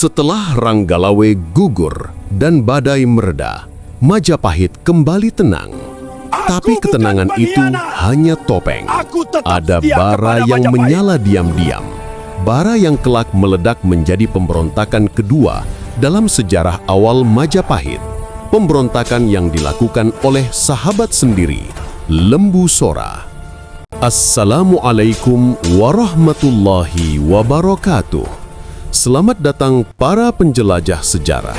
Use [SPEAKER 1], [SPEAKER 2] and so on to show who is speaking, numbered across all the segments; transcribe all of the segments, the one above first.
[SPEAKER 1] Setelah Ranggalawe gugur dan badai mereda, Majapahit kembali tenang. Tapi ketenangan itu hanya topeng. Ada bara yang menyala diam-diam. Bara yang kelak meledak menjadi pemberontakan kedua dalam sejarah awal Majapahit. Pemberontakan yang dilakukan oleh sahabat sendiri, Lembu Sora. Assalamualaikum warahmatullahi wabarakatuh. Selamat datang para penjelajah sejarah.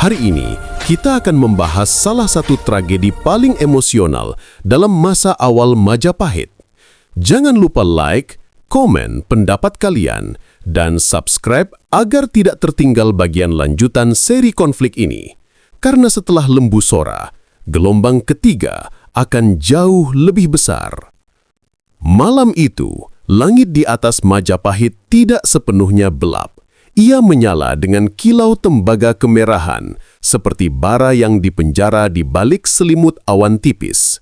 [SPEAKER 1] Hari ini kita akan membahas salah satu tragedi paling emosional dalam masa awal Majapahit. Jangan lupa like, komen pendapat kalian, dan subscribe agar tidak tertinggal bagian lanjutan seri konflik ini. Karena setelah Lembu Sora, gelombang ketiga akan jauh lebih besar. Malam itu, langit di atas Majapahit tidak sepenuhnya gelap. Ia menyala dengan kilau tembaga kemerahan, seperti bara yang dipenjara di balik selimut awan tipis.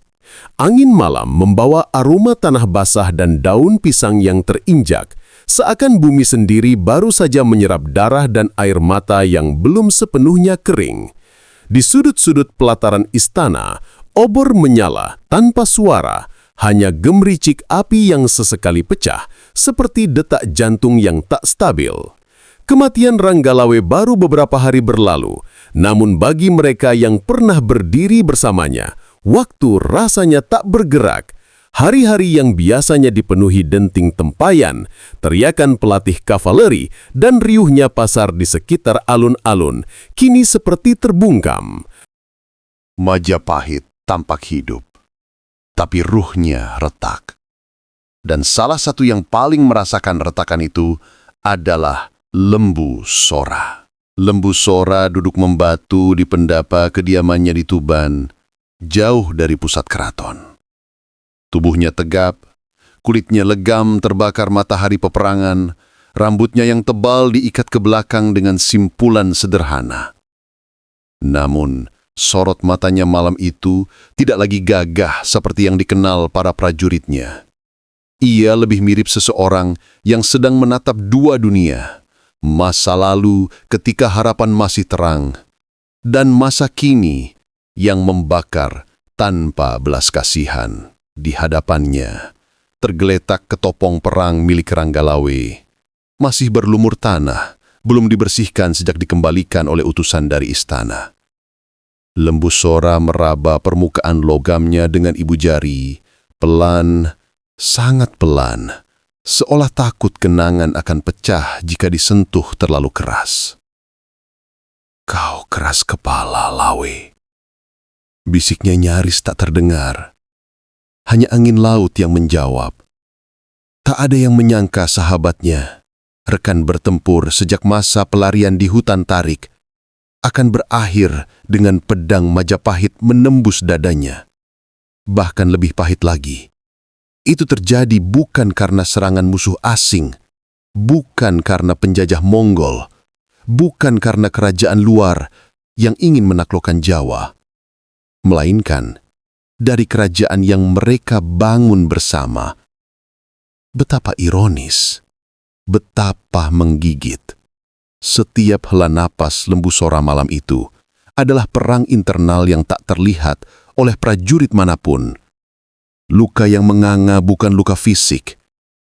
[SPEAKER 1] Angin malam membawa aroma tanah basah dan daun pisang yang terinjak, seakan bumi sendiri baru saja menyerap darah dan air mata yang belum sepenuhnya kering. Di sudut-sudut pelataran istana, obor menyala tanpa suara, hanya gemericik api yang sesekali pecah, seperti detak jantung yang tak stabil. Kematian Ranggalawe baru beberapa hari berlalu, namun bagi mereka yang pernah berdiri bersamanya, waktu rasanya tak bergerak. Hari-hari yang biasanya dipenuhi denting tempayan, teriakan pelatih kavaleri, dan riuhnya pasar di sekitar alun-alun, kini seperti terbungkam.
[SPEAKER 2] Majapahit tampak hidup, tapi ruhnya retak. Dan salah satu yang paling merasakan retakan itu adalah Lembu Sora. Lembu Sora duduk membatu di pendapa kediamannya di Tuban, jauh dari pusat keraton. Tubuhnya tegap, kulitnya legam terbakar matahari peperangan, rambutnya yang tebal diikat ke belakang dengan simpulan sederhana. Namun, sorot matanya malam itu tidak lagi gagah seperti yang dikenal para prajuritnya. Ia lebih mirip seseorang yang sedang menatap dua dunia. Masa lalu ketika harapan masih terang, dan masa kini yang membakar tanpa belas kasihan. Di hadapannya, tergeletak ketopong perang milik Ranggalawe. Masih berlumur tanah, belum dibersihkan sejak dikembalikan oleh utusan dari istana. Lembu Sora meraba permukaan logamnya dengan ibu jari, pelan, sangat pelan, seolah takut kenangan akan pecah jika disentuh terlalu keras. "Kau keras kepala, Lawe," bisiknya nyaris tak terdengar. Hanya angin laut yang menjawab. Tak ada yang menyangka sahabatnya, rekan bertempur sejak masa pelarian di hutan tarik, akan berakhir dengan pedang Majapahit menembus dadanya. Bahkan lebih pahit lagi, itu terjadi bukan karena serangan musuh asing, bukan karena penjajah Mongol, bukan karena kerajaan luar yang ingin menaklukkan Jawa, melainkan dari kerajaan yang mereka bangun bersama. Betapa ironis, betapa menggigit. Setiap hela napas Lembu Sora malam itu adalah perang internal yang tak terlihat oleh prajurit manapun. Luka yang menganga bukan luka fisik,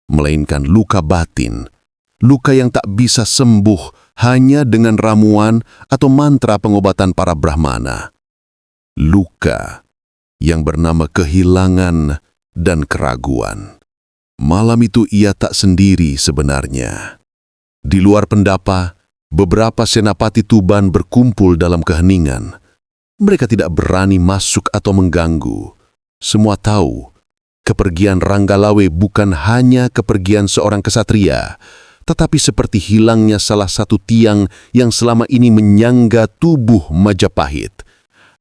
[SPEAKER 2] melainkan luka batin. Luka yang tak bisa sembuh hanya dengan ramuan atau mantra pengobatan para Brahmana. Luka yang bernama kehilangan dan keraguan. Malam itu ia tak sendiri sebenarnya. Di luar pendapa, beberapa senapati Tuban berkumpul dalam keheningan. Mereka tidak berani masuk atau mengganggu. Semua tahu, kepergian Ranggalawe bukan hanya kepergian seorang kesatria, tetapi seperti hilangnya salah satu tiang yang selama ini menyangga tubuh Majapahit.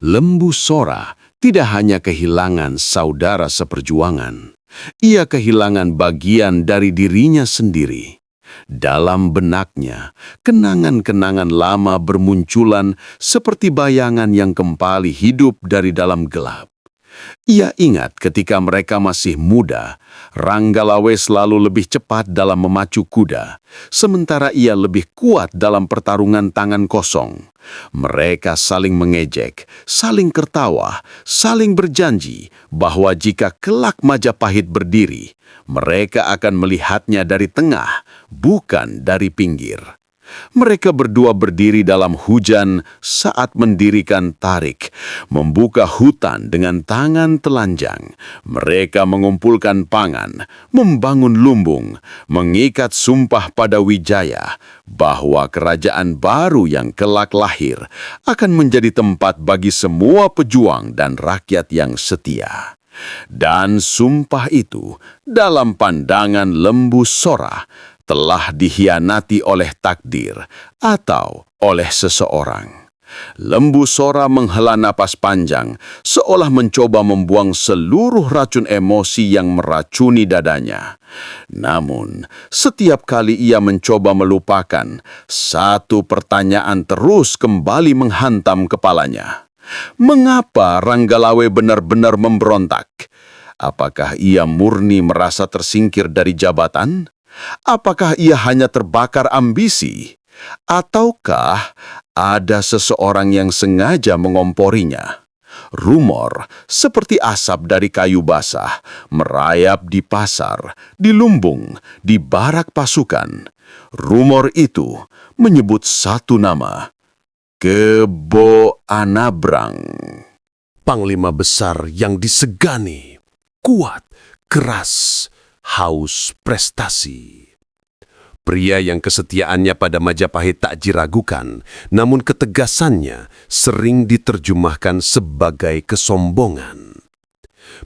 [SPEAKER 3] Lembu Sora tidak hanya kehilangan saudara seperjuangan, ia kehilangan bagian dari dirinya sendiri. Dalam benaknya, kenangan-kenangan lama bermunculan seperti bayangan yang kembali hidup dari dalam gelap. Ia ingat ketika mereka masih muda, Ranggalawe selalu lebih cepat dalam memacu kuda, sementara ia lebih kuat dalam pertarungan tangan kosong. Mereka saling mengejek, saling tertawa, saling berjanji bahwa jika kelak Majapahit berdiri, mereka akan melihatnya dari tengah, bukan dari pinggir. Mereka berdua berdiri dalam hujan saat mendirikan tarik, membuka hutan dengan tangan telanjang. Mereka mengumpulkan pangan, membangun lumbung, mengikat sumpah pada Wijaya bahwa kerajaan baru yang kelak lahir akan menjadi tempat bagi semua pejuang dan rakyat yang setia. Dan sumpah itu, dalam pandangan Lembu Sora, telah dikhianati oleh takdir atau oleh seseorang. Lembu Sora menghela napas panjang, seolah mencoba membuang seluruh racun emosi yang meracuni dadanya. Namun, setiap kali ia mencoba melupakan, satu pertanyaan terus kembali menghantam kepalanya. Mengapa Ranggalawe benar-benar memberontak? Apakah ia murni merasa tersingkir dari jabatan? Apakah ia hanya terbakar ambisi? Ataukah ada seseorang yang sengaja mengomporinya? Rumor seperti asap dari kayu basah merayap di pasar, di lumbung, di barak pasukan. Rumor itu menyebut satu nama, Kebo Anabrang.
[SPEAKER 1] Panglima besar yang disegani, kuat, keras, haus prestasi. Pria yang kesetiaannya pada Majapahit tak diragukan, namun ketegasannya sering diterjemahkan sebagai kesombongan.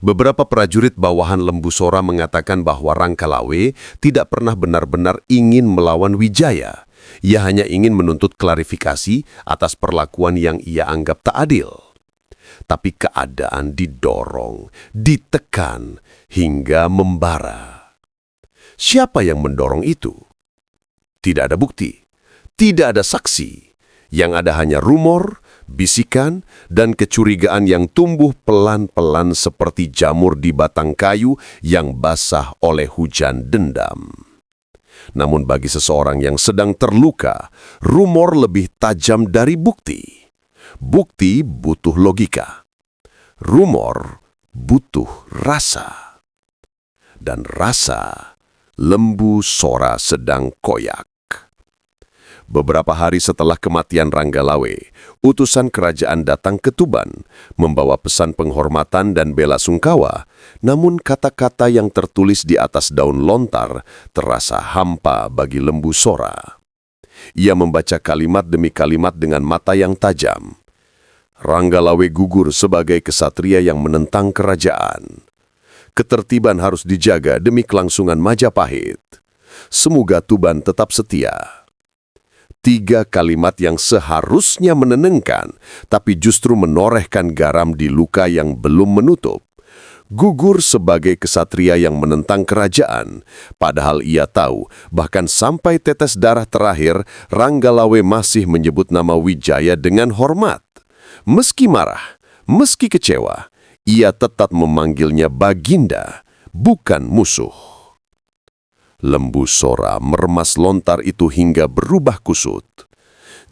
[SPEAKER 1] Beberapa prajurit bawahan Lembu Sora mengatakan bahwa Ranggalawe tidak pernah benar-benar ingin melawan Wijaya. Ia hanya ingin menuntut klarifikasi atas perlakuan yang ia anggap tak adil. Tapi keadaan didorong, ditekan, hingga membara. Siapa yang mendorong itu? Tidak ada bukti, tidak ada saksi. Yang ada hanya rumor, bisikan, dan kecurigaan yang tumbuh pelan-pelan seperti jamur di batang kayu yang basah oleh hujan dendam. Namun bagi seseorang yang sedang terluka, rumor lebih tajam dari bukti. Bukti butuh logika. Rumor butuh rasa. Dan rasa Lembu Sora sedang koyak. Beberapa hari setelah kematian Ranggalawe, utusan kerajaan datang ke Tuban, membawa pesan penghormatan dan bela sungkawa, namun kata-kata yang tertulis di atas daun lontar terasa hampa bagi Lembu Sora. Ia membaca kalimat demi kalimat dengan mata yang tajam. Ranggalawe gugur sebagai kesatria yang menentang kerajaan. Ketertiban harus dijaga demi kelangsungan Majapahit. Semoga Tuban tetap setia. 3 kalimat yang seharusnya menenangkan, tapi justru menorehkan garam di luka yang belum menutup. Gugur sebagai kesatria yang menentang kerajaan, padahal ia tahu bahkan sampai tetes darah terakhir, Ranggalawe masih menyebut nama Wijaya dengan hormat. Meski marah, meski kecewa, ia tetap memanggilnya Baginda, bukan musuh. Lembu Sora meremas lontar itu hingga berubah kusut.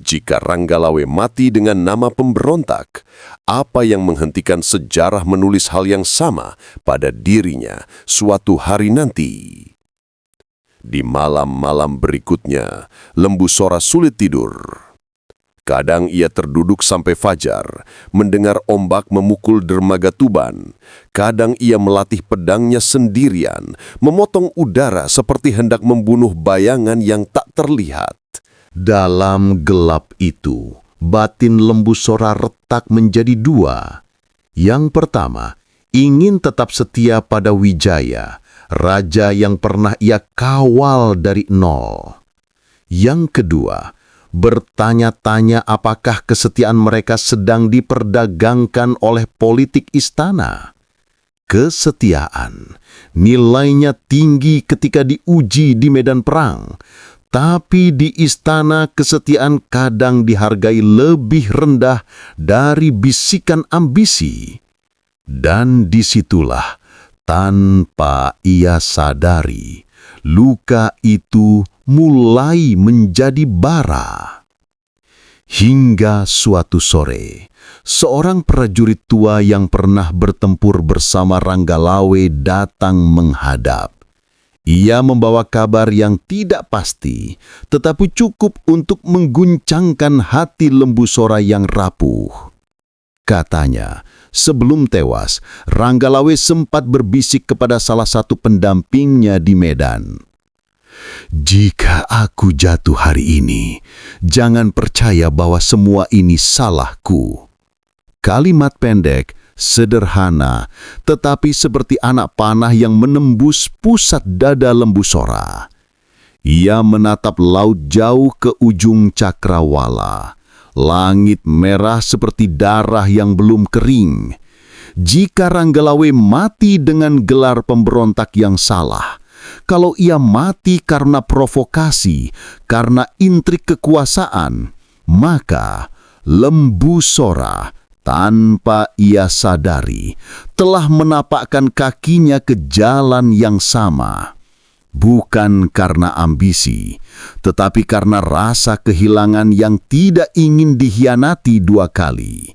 [SPEAKER 1] Jika Ranggalawe mati dengan nama pemberontak, apa yang menghentikan sejarah menulis hal yang sama pada dirinya suatu hari nanti? Di malam-malam berikutnya, Lembu Sora sulit tidur. Kadang ia terduduk sampai fajar, mendengar ombak memukul dermaga Tuban. Kadang ia melatih pedangnya sendirian, memotong udara seperti hendak membunuh bayangan yang tak terlihat. Dalam gelap itu, batin Lembu Sora retak menjadi 2. Yang pertama, ingin tetap setia pada Wijaya, raja yang pernah ia kawal dari nol. Yang kedua, bertanya-tanya apakah kesetiaan mereka sedang diperdagangkan oleh politik istana. Kesetiaan, nilainya tinggi ketika diuji di medan perang, tapi di istana kesetiaan kadang dihargai lebih rendah dari bisikan ambisi.
[SPEAKER 2] Dan disitulah, tanpa ia sadari, luka itu mulai menjadi bara. Hingga suatu sore, seorang prajurit tua yang pernah bertempur bersama Ranggalawe datang menghadap. Ia membawa kabar yang tidak pasti, tetapi cukup untuk mengguncangkan hati Lembu Sora yang rapuh. Katanya, sebelum tewas, Ranggalawe sempat berbisik kepada salah satu pendampingnya di medan. "Jika aku jatuh hari ini, jangan percaya bahwa semua ini salahku." Kalimat pendek, sederhana, tetapi seperti anak panah yang menembus pusat dada Lembu Sora. Ia menatap laut jauh ke ujung cakrawala. Langit merah seperti darah yang belum kering. Jika Ranggalawe mati dengan gelar pemberontak yang salah, kalau ia mati karena provokasi, karena intrik kekuasaan, maka Lembu Sora, tanpa ia sadari, telah menapakkan kakinya ke jalan yang sama. Bukan karena ambisi, tetapi karena rasa kehilangan yang tidak ingin dikhianati dua kali.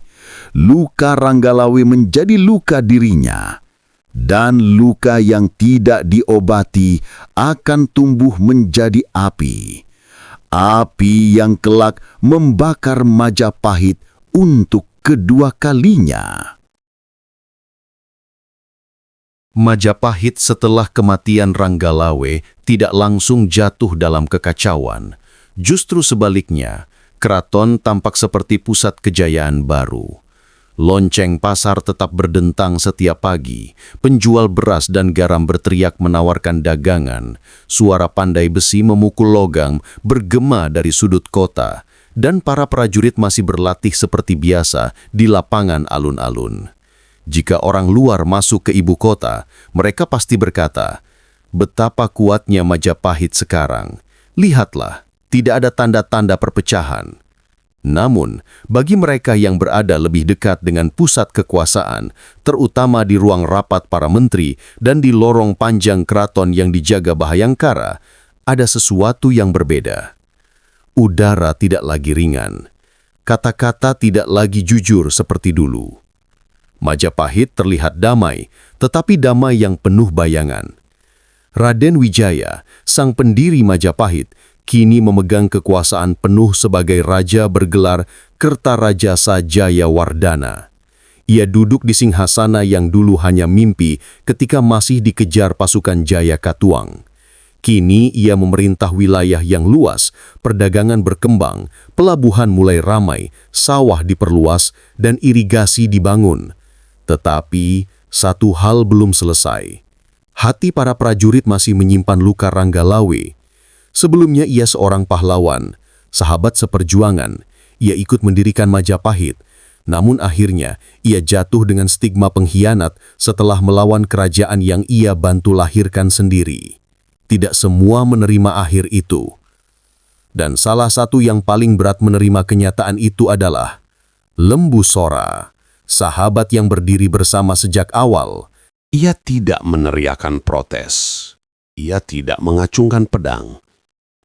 [SPEAKER 2] Luka Ranggalawe menjadi luka dirinya, dan luka yang tidak diobati akan tumbuh menjadi api. Api yang kelak membakar Majapahit untuk kedua kalinya. Majapahit setelah kematian Ranggalawe tidak langsung jatuh dalam kekacauan. Justru sebaliknya, keraton tampak seperti pusat kejayaan baru. Lonceng pasar tetap berdentang setiap pagi, penjual beras dan garam berteriak menawarkan dagangan, suara pandai besi memukul logam bergema dari sudut kota, dan para prajurit masih berlatih seperti biasa di lapangan alun-alun. Jika orang luar masuk ke ibu kota, mereka pasti berkata, "Betapa kuatnya Majapahit sekarang. Lihatlah, tidak ada tanda-tanda perpecahan." Namun, bagi mereka yang berada lebih dekat dengan pusat kekuasaan, terutama di ruang rapat para menteri dan di lorong panjang keraton yang dijaga Bhayangkara, ada sesuatu yang berbeda. Udara tidak lagi ringan. Kata-kata tidak lagi jujur seperti dulu. Majapahit terlihat damai, tetapi damai yang penuh bayangan. Raden Wijaya, sang pendiri Majapahit, kini memegang kekuasaan penuh sebagai raja bergelar Kertarajasa Jayawardana. Ia duduk di singgasana yang dulu hanya mimpi ketika masih dikejar pasukan Jaya Katuang. Kini ia memerintah wilayah yang luas, perdagangan berkembang, pelabuhan mulai ramai, sawah diperluas, dan irigasi dibangun. Tetapi satu hal belum selesai. Hati para prajurit masih menyimpan luka Ranggalawe. Sebelumnya ia seorang pahlawan, sahabat seperjuangan. Ia ikut mendirikan Majapahit. Namun akhirnya ia jatuh dengan stigma pengkhianat setelah melawan kerajaan yang ia bantu lahirkan sendiri. Tidak semua menerima akhir itu. Dan salah satu yang paling berat menerima kenyataan itu adalah Lembu Sora, sahabat yang berdiri bersama sejak awal.
[SPEAKER 1] Ia tidak meneriakkan protes. Ia tidak mengacungkan pedang.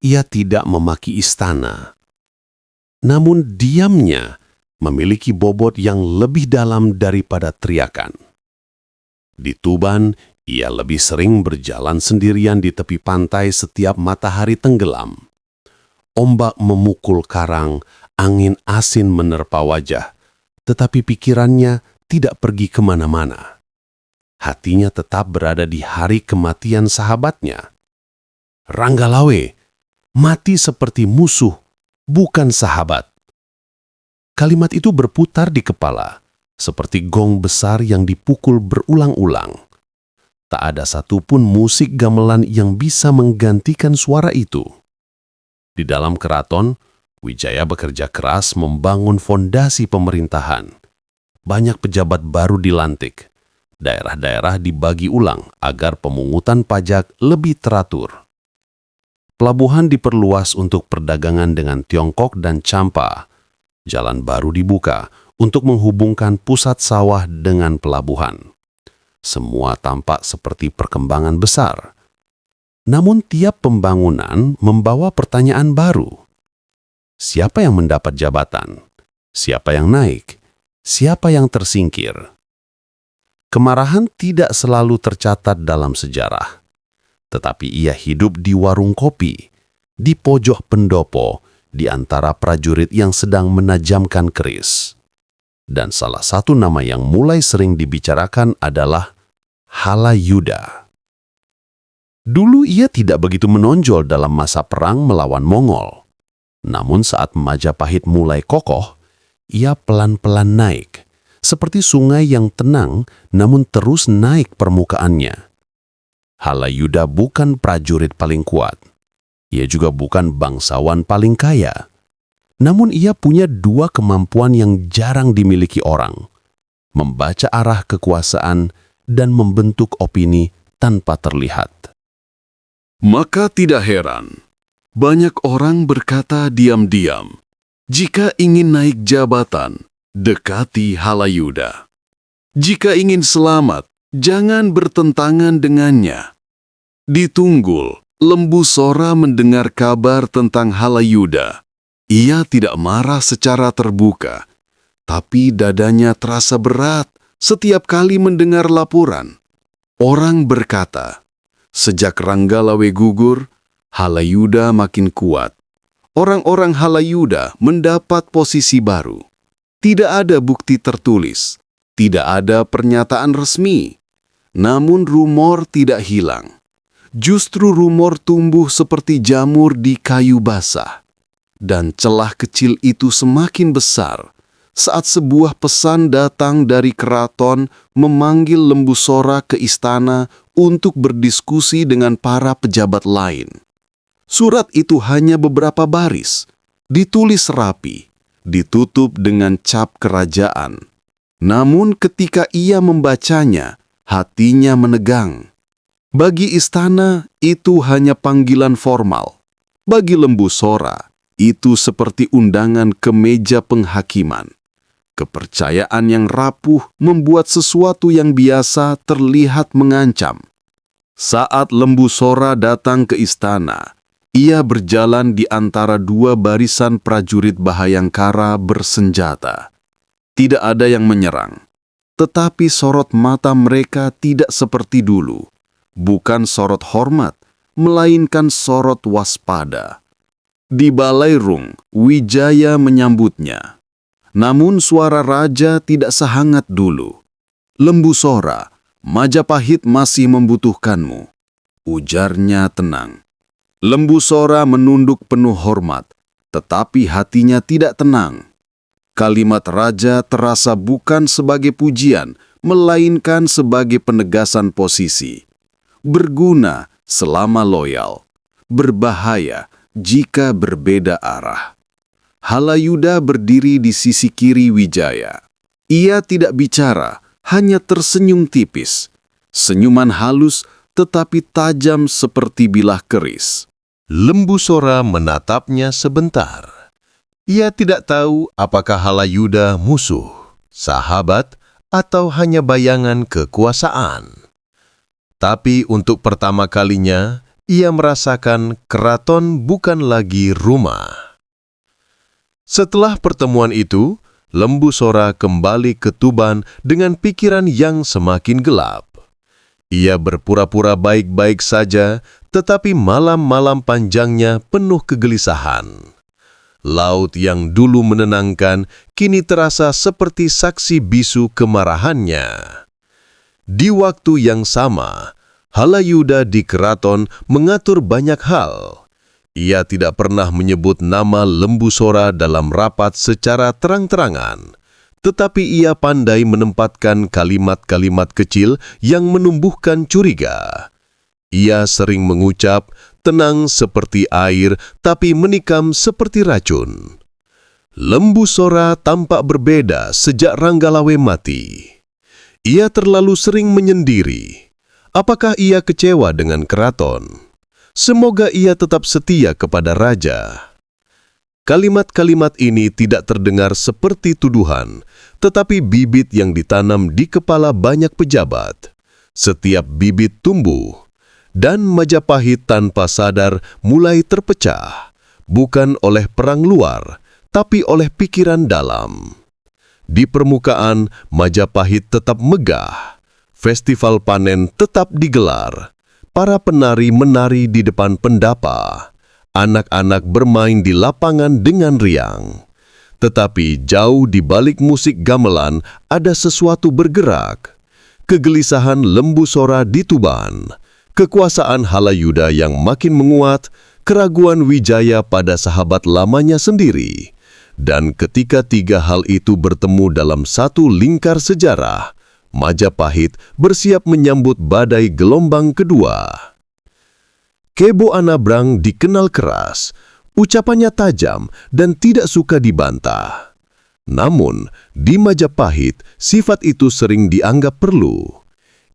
[SPEAKER 1] Ia tidak memaki istana. Namun diamnya memiliki bobot yang lebih dalam daripada teriakan. Di Tuban, ia lebih sering berjalan sendirian di tepi pantai setiap matahari tenggelam. Ombak memukul karang, angin asin menerpa wajah, tetapi pikirannya tidak pergi kemana-mana. Hatinya tetap berada di hari kematian sahabatnya. Ranggalawe mati seperti musuh, bukan sahabat. Kalimat itu berputar di kepala, seperti gong besar yang dipukul berulang-ulang. Tak ada satupun musik gamelan yang bisa menggantikan suara itu. Di dalam keraton, Wijaya bekerja keras membangun fondasi pemerintahan. Banyak pejabat baru dilantik. Daerah-daerah dibagi ulang agar pemungutan pajak lebih teratur. Pelabuhan diperluas untuk perdagangan dengan Tiongkok dan Champa. Jalan baru dibuka untuk menghubungkan pusat sawah dengan pelabuhan. Semua tampak seperti perkembangan besar. Namun tiap pembangunan membawa pertanyaan baru. Siapa yang mendapat jabatan? Siapa yang naik? Siapa yang tersingkir? Kemarahan tidak selalu tercatat dalam sejarah. Tetapi ia hidup di warung kopi, di pojok pendopo, di antara prajurit yang sedang menajamkan keris. Dan salah satu nama yang mulai sering dibicarakan adalah Halayuda. Dulu ia tidak begitu menonjol dalam masa perang melawan Mongol. Namun saat Majapahit mulai kokoh, ia pelan-pelan naik, seperti sungai yang tenang namun terus naik permukaannya. Halayuda bukan prajurit paling kuat. Ia juga bukan bangsawan paling kaya. Namun ia punya dua kemampuan yang jarang dimiliki orang: membaca arah kekuasaan dan membentuk opini tanpa terlihat.
[SPEAKER 3] Maka tidak heran, banyak orang berkata diam-diam, jika ingin naik jabatan, dekati Halayuda. Jika ingin selamat, jangan bertentangan dengannya. Di Tunggul, Lembu Sora mendengar kabar tentang Halayuda. Ia tidak marah secara terbuka, tapi dadanya terasa berat setiap kali mendengar laporan. Orang berkata, sejak Ranggalawe gugur, Halayuda makin kuat. Orang-orang Halayuda mendapat posisi baru. Tidak ada bukti tertulis, tidak ada pernyataan resmi. Namun rumor tidak hilang. Justru rumor tumbuh seperti jamur di kayu basah. Dan celah kecil itu semakin besar saat sebuah pesan datang dari keraton memanggil Lembu Sora ke istana untuk berdiskusi dengan para pejabat lain. Surat itu hanya beberapa baris, ditulis rapi, ditutup dengan cap kerajaan. Namun ketika ia membacanya, hatinya menegang. Bagi istana, itu hanya panggilan formal. Bagi Lembu Sora, itu seperti undangan ke meja penghakiman. Kepercayaan yang rapuh membuat sesuatu yang biasa terlihat mengancam. Saat Lembu Sora datang ke istana, ia berjalan di antara dua barisan prajurit Bahayangkara bersenjata. Tidak ada yang menyerang, tetapi sorot mata mereka tidak seperti dulu. Bukan sorot hormat, melainkan sorot waspada. Di Balairung, Wijaya menyambutnya. Namun suara raja tidak sehangat dulu. Lembu Sora, Majapahit masih membutuhkanmu, ujarnya tenang. Lembu Sora menunduk penuh hormat, tetapi hatinya tidak tenang. Kalimat raja terasa bukan sebagai pujian, melainkan sebagai penegasan posisi. Berguna selama loyal, berbahaya jika berbeda arah. Halayuda berdiri di sisi kiri Wijaya. Ia tidak bicara, hanya tersenyum tipis. Senyuman halus tetapi tajam seperti bilah keris.
[SPEAKER 4] Lembu Sora menatapnya sebentar. Ia tidak tahu apakah Halayuda musuh, sahabat, atau hanya bayangan kekuasaan. Tapi untuk pertama kalinya, ia merasakan keraton bukan lagi rumah. Setelah pertemuan itu, Lembu Sora kembali ke Tuban dengan pikiran yang semakin gelap. Ia berpura-pura baik-baik saja, tetapi malam-malam panjangnya penuh kegelisahan. Laut yang dulu menenangkan, kini terasa seperti saksi bisu kemarahannya. Di waktu yang sama, Halayuda di keraton mengatur banyak hal. Ia tidak pernah menyebut nama Lembu Sora dalam rapat secara terang-terangan, tetapi ia pandai menempatkan kalimat-kalimat kecil yang menumbuhkan curiga. Ia sering mengucap, tenang seperti air, tapi menikam seperti racun. Lembu Sora tampak berbeda sejak Ranggalawe mati. Ia terlalu sering menyendiri. Apakah ia kecewa dengan keraton? Semoga ia tetap setia kepada raja. Kalimat-kalimat ini tidak terdengar seperti tuduhan, tetapi bibit yang ditanam di kepala banyak pejabat. Setiap bibit tumbuh, dan Majapahit tanpa sadar mulai terpecah, bukan oleh perang luar, tapi oleh pikiran dalam. Di permukaan, Majapahit tetap megah. Festival panen tetap digelar. Para penari menari di depan pendapa. Anak-anak bermain di lapangan dengan riang. Tetapi jauh di balik musik gamelan ada sesuatu bergerak. Kegelisahan Lembu Sora di Tuban, kekuasaan Halayuda yang makin menguat, keraguan Wijaya pada sahabat lamanya sendiri. Dan ketika tiga hal itu bertemu dalam satu lingkar sejarah, Majapahit bersiap menyambut badai gelombang kedua. Kebo Anabrang dikenal keras, ucapannya tajam dan tidak suka dibantah. Namun, di Majapahit, sifat itu sering dianggap perlu.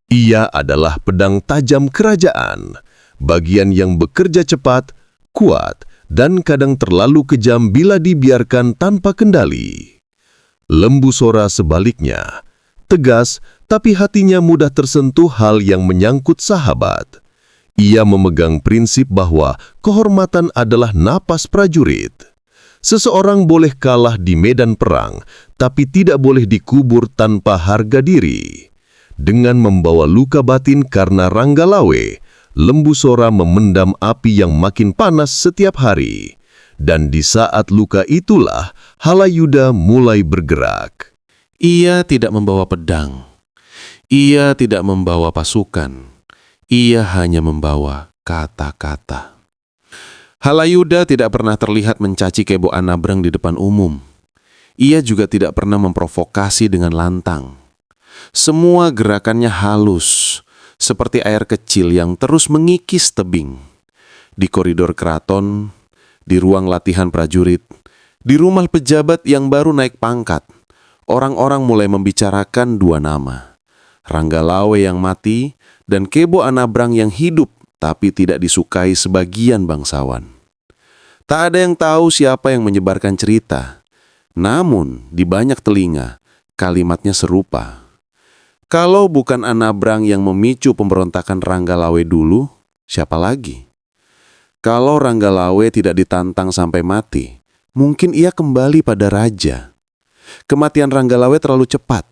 [SPEAKER 4] Ia adalah pedang tajam kerajaan, bagian yang bekerja cepat, kuat, dan kadang terlalu kejam bila dibiarkan tanpa kendali. Lembu Sora sebaliknya, tegas tapi hatinya mudah tersentuh hal yang menyangkut sahabat. Ia memegang prinsip bahwa kehormatan adalah napas prajurit. Seseorang boleh kalah di medan perang, tapi tidak boleh dikubur tanpa harga diri. Dengan membawa luka batin karena Ranggalawe, Lembu Sora memendam api yang makin panas setiap hari. Dan di saat luka itulah, Halayuda mulai bergerak.
[SPEAKER 1] Ia tidak membawa pedang. Ia tidak membawa pasukan. Ia hanya membawa kata-kata. Halayuda tidak pernah terlihat mencaci Kebo Anabrang di depan umum. Ia juga tidak pernah memprovokasi dengan lantang. Semua gerakannya halus, seperti air kecil yang terus mengikis tebing. Di koridor keraton, di ruang latihan prajurit, di rumah pejabat yang baru naik pangkat, orang-orang mulai membicarakan dua nama. Ranggalawe yang mati dan Kebo Anabrang yang hidup tapi tidak disukai sebagian bangsawan. Tak ada yang tahu siapa yang menyebarkan cerita. Namun, di banyak telinga, kalimatnya serupa. Kalau bukan Anabrang yang memicu pemberontakan Ranggalawe dulu, siapa lagi? Kalau Ranggalawe tidak ditantang sampai mati, mungkin ia kembali pada raja. Kematian Ranggalawe terlalu cepat,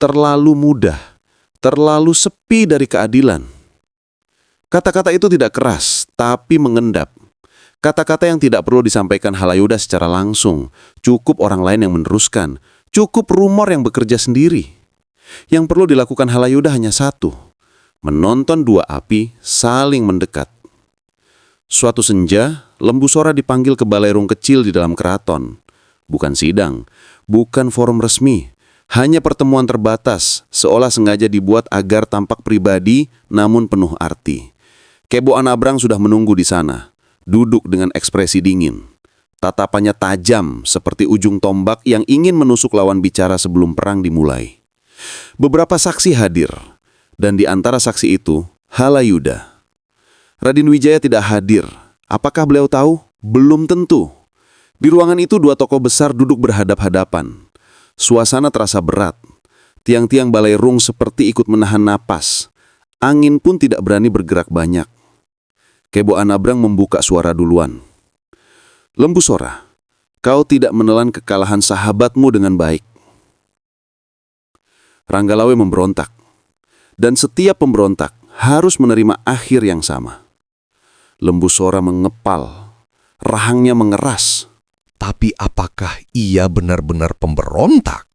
[SPEAKER 1] terlalu mudah, terlalu sepi dari keadilan. Kata-kata itu tidak keras, tapi mengendap. Kata-kata yang tidak perlu disampaikan Halayuda secara langsung, cukup orang lain yang meneruskan, cukup rumor yang bekerja sendiri. Yang perlu dilakukan Halayuda hanya satu, menonton dua api saling mendekat. Suatu senja, Lembu Sora dipanggil ke balairung kecil di dalam keraton. Bukan sidang, bukan forum resmi, hanya pertemuan terbatas, seolah sengaja dibuat agar tampak pribadi namun penuh arti. Kebo Anabrang sudah menunggu di sana, duduk dengan ekspresi dingin. Tatapannya tajam seperti ujung tombak yang ingin menusuk lawan bicara sebelum perang dimulai. Beberapa saksi hadir, dan di antara saksi itu, Halayuda. Raden Wijaya tidak hadir. Apakah beliau tahu? Belum tentu. Di ruangan itu dua tokoh besar duduk berhadap-hadapan. Suasana terasa berat. Tiang-tiang balairung seperti ikut menahan napas. Angin pun tidak berani bergerak banyak. Kebo Anabrang membuka suara duluan. Lembu Sora, kau tidak menelan kekalahan sahabatmu dengan baik. Ranggalawe memberontak. Dan setiap pemberontak harus menerima akhir yang sama. Lembu Sora mengepal. Rahangnya mengeras.
[SPEAKER 5] Tapi apakah ia benar-benar pemberontak?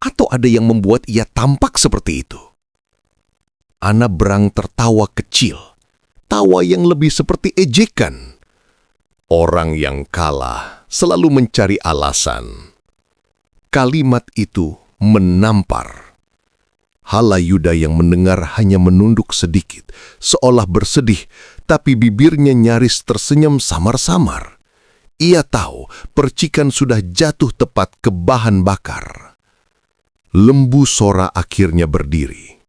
[SPEAKER 5] Atau ada yang membuat ia tampak seperti itu? Anabrang tertawa kecil. Tawa yang lebih seperti ejekan.
[SPEAKER 4] Orang yang kalah selalu mencari alasan. Kalimat itu menampar. Halayuda yang mendengar hanya menunduk sedikit, seolah bersedih, tapi bibirnya nyaris tersenyum samar-samar. Ia tahu percikan sudah jatuh tepat ke bahan bakar. Lembu Sora akhirnya berdiri.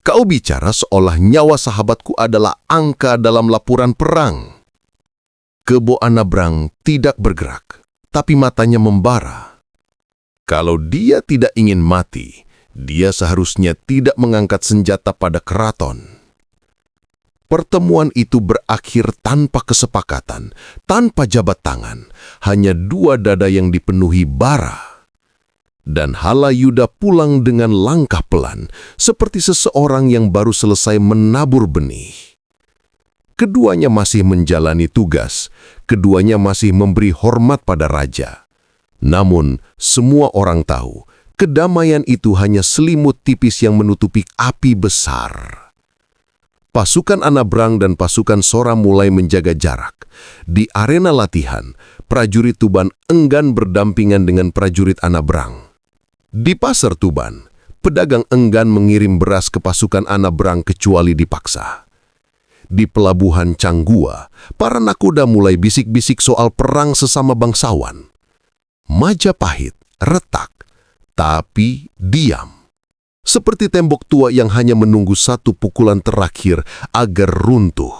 [SPEAKER 4] Kau bicara seolah nyawa sahabatku adalah angka dalam laporan perang.
[SPEAKER 1] Kebo Anabrang tidak bergerak, tapi matanya membara. Kalau dia tidak ingin mati, dia seharusnya tidak mengangkat senjata pada keraton. Pertemuan itu berakhir tanpa kesepakatan, tanpa jabat tangan, hanya dua dada yang dipenuhi bara. Dan Halayuda pulang dengan langkah pelan, seperti seseorang yang baru selesai menabur benih. Keduanya masih menjalani tugas, keduanya masih memberi hormat pada raja. Namun, semua orang tahu, kedamaian itu hanya selimut tipis yang menutupi api besar. Pasukan Anabrang dan pasukan Sora mulai menjaga jarak. Di arena latihan, prajurit Tuban enggan berdampingan dengan prajurit Anabrang. Di pasar Tuban, pedagang enggan mengirim beras ke pasukan Anabrang kecuali dipaksa. Di pelabuhan Canggua, para nakoda mulai bisik-bisik soal perang sesama bangsawan. Majapahit retak, tapi diam. Seperti tembok tua yang hanya menunggu satu pukulan terakhir agar runtuh.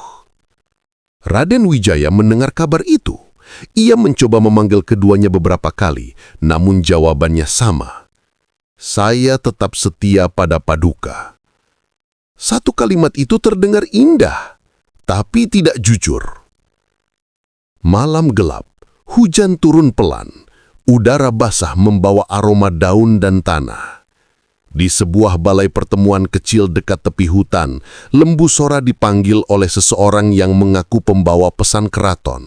[SPEAKER 1] Raden Wijaya mendengar kabar itu. Ia mencoba memanggil keduanya beberapa kali, namun jawabannya sama. Saya tetap setia pada Paduka. Satu kalimat itu terdengar indah, tapi tidak jujur. Malam gelap, hujan turun pelan, udara basah membawa aroma daun dan tanah. Di sebuah balai pertemuan kecil dekat tepi hutan, Lembu Sora dipanggil oleh seseorang yang mengaku pembawa pesan keraton.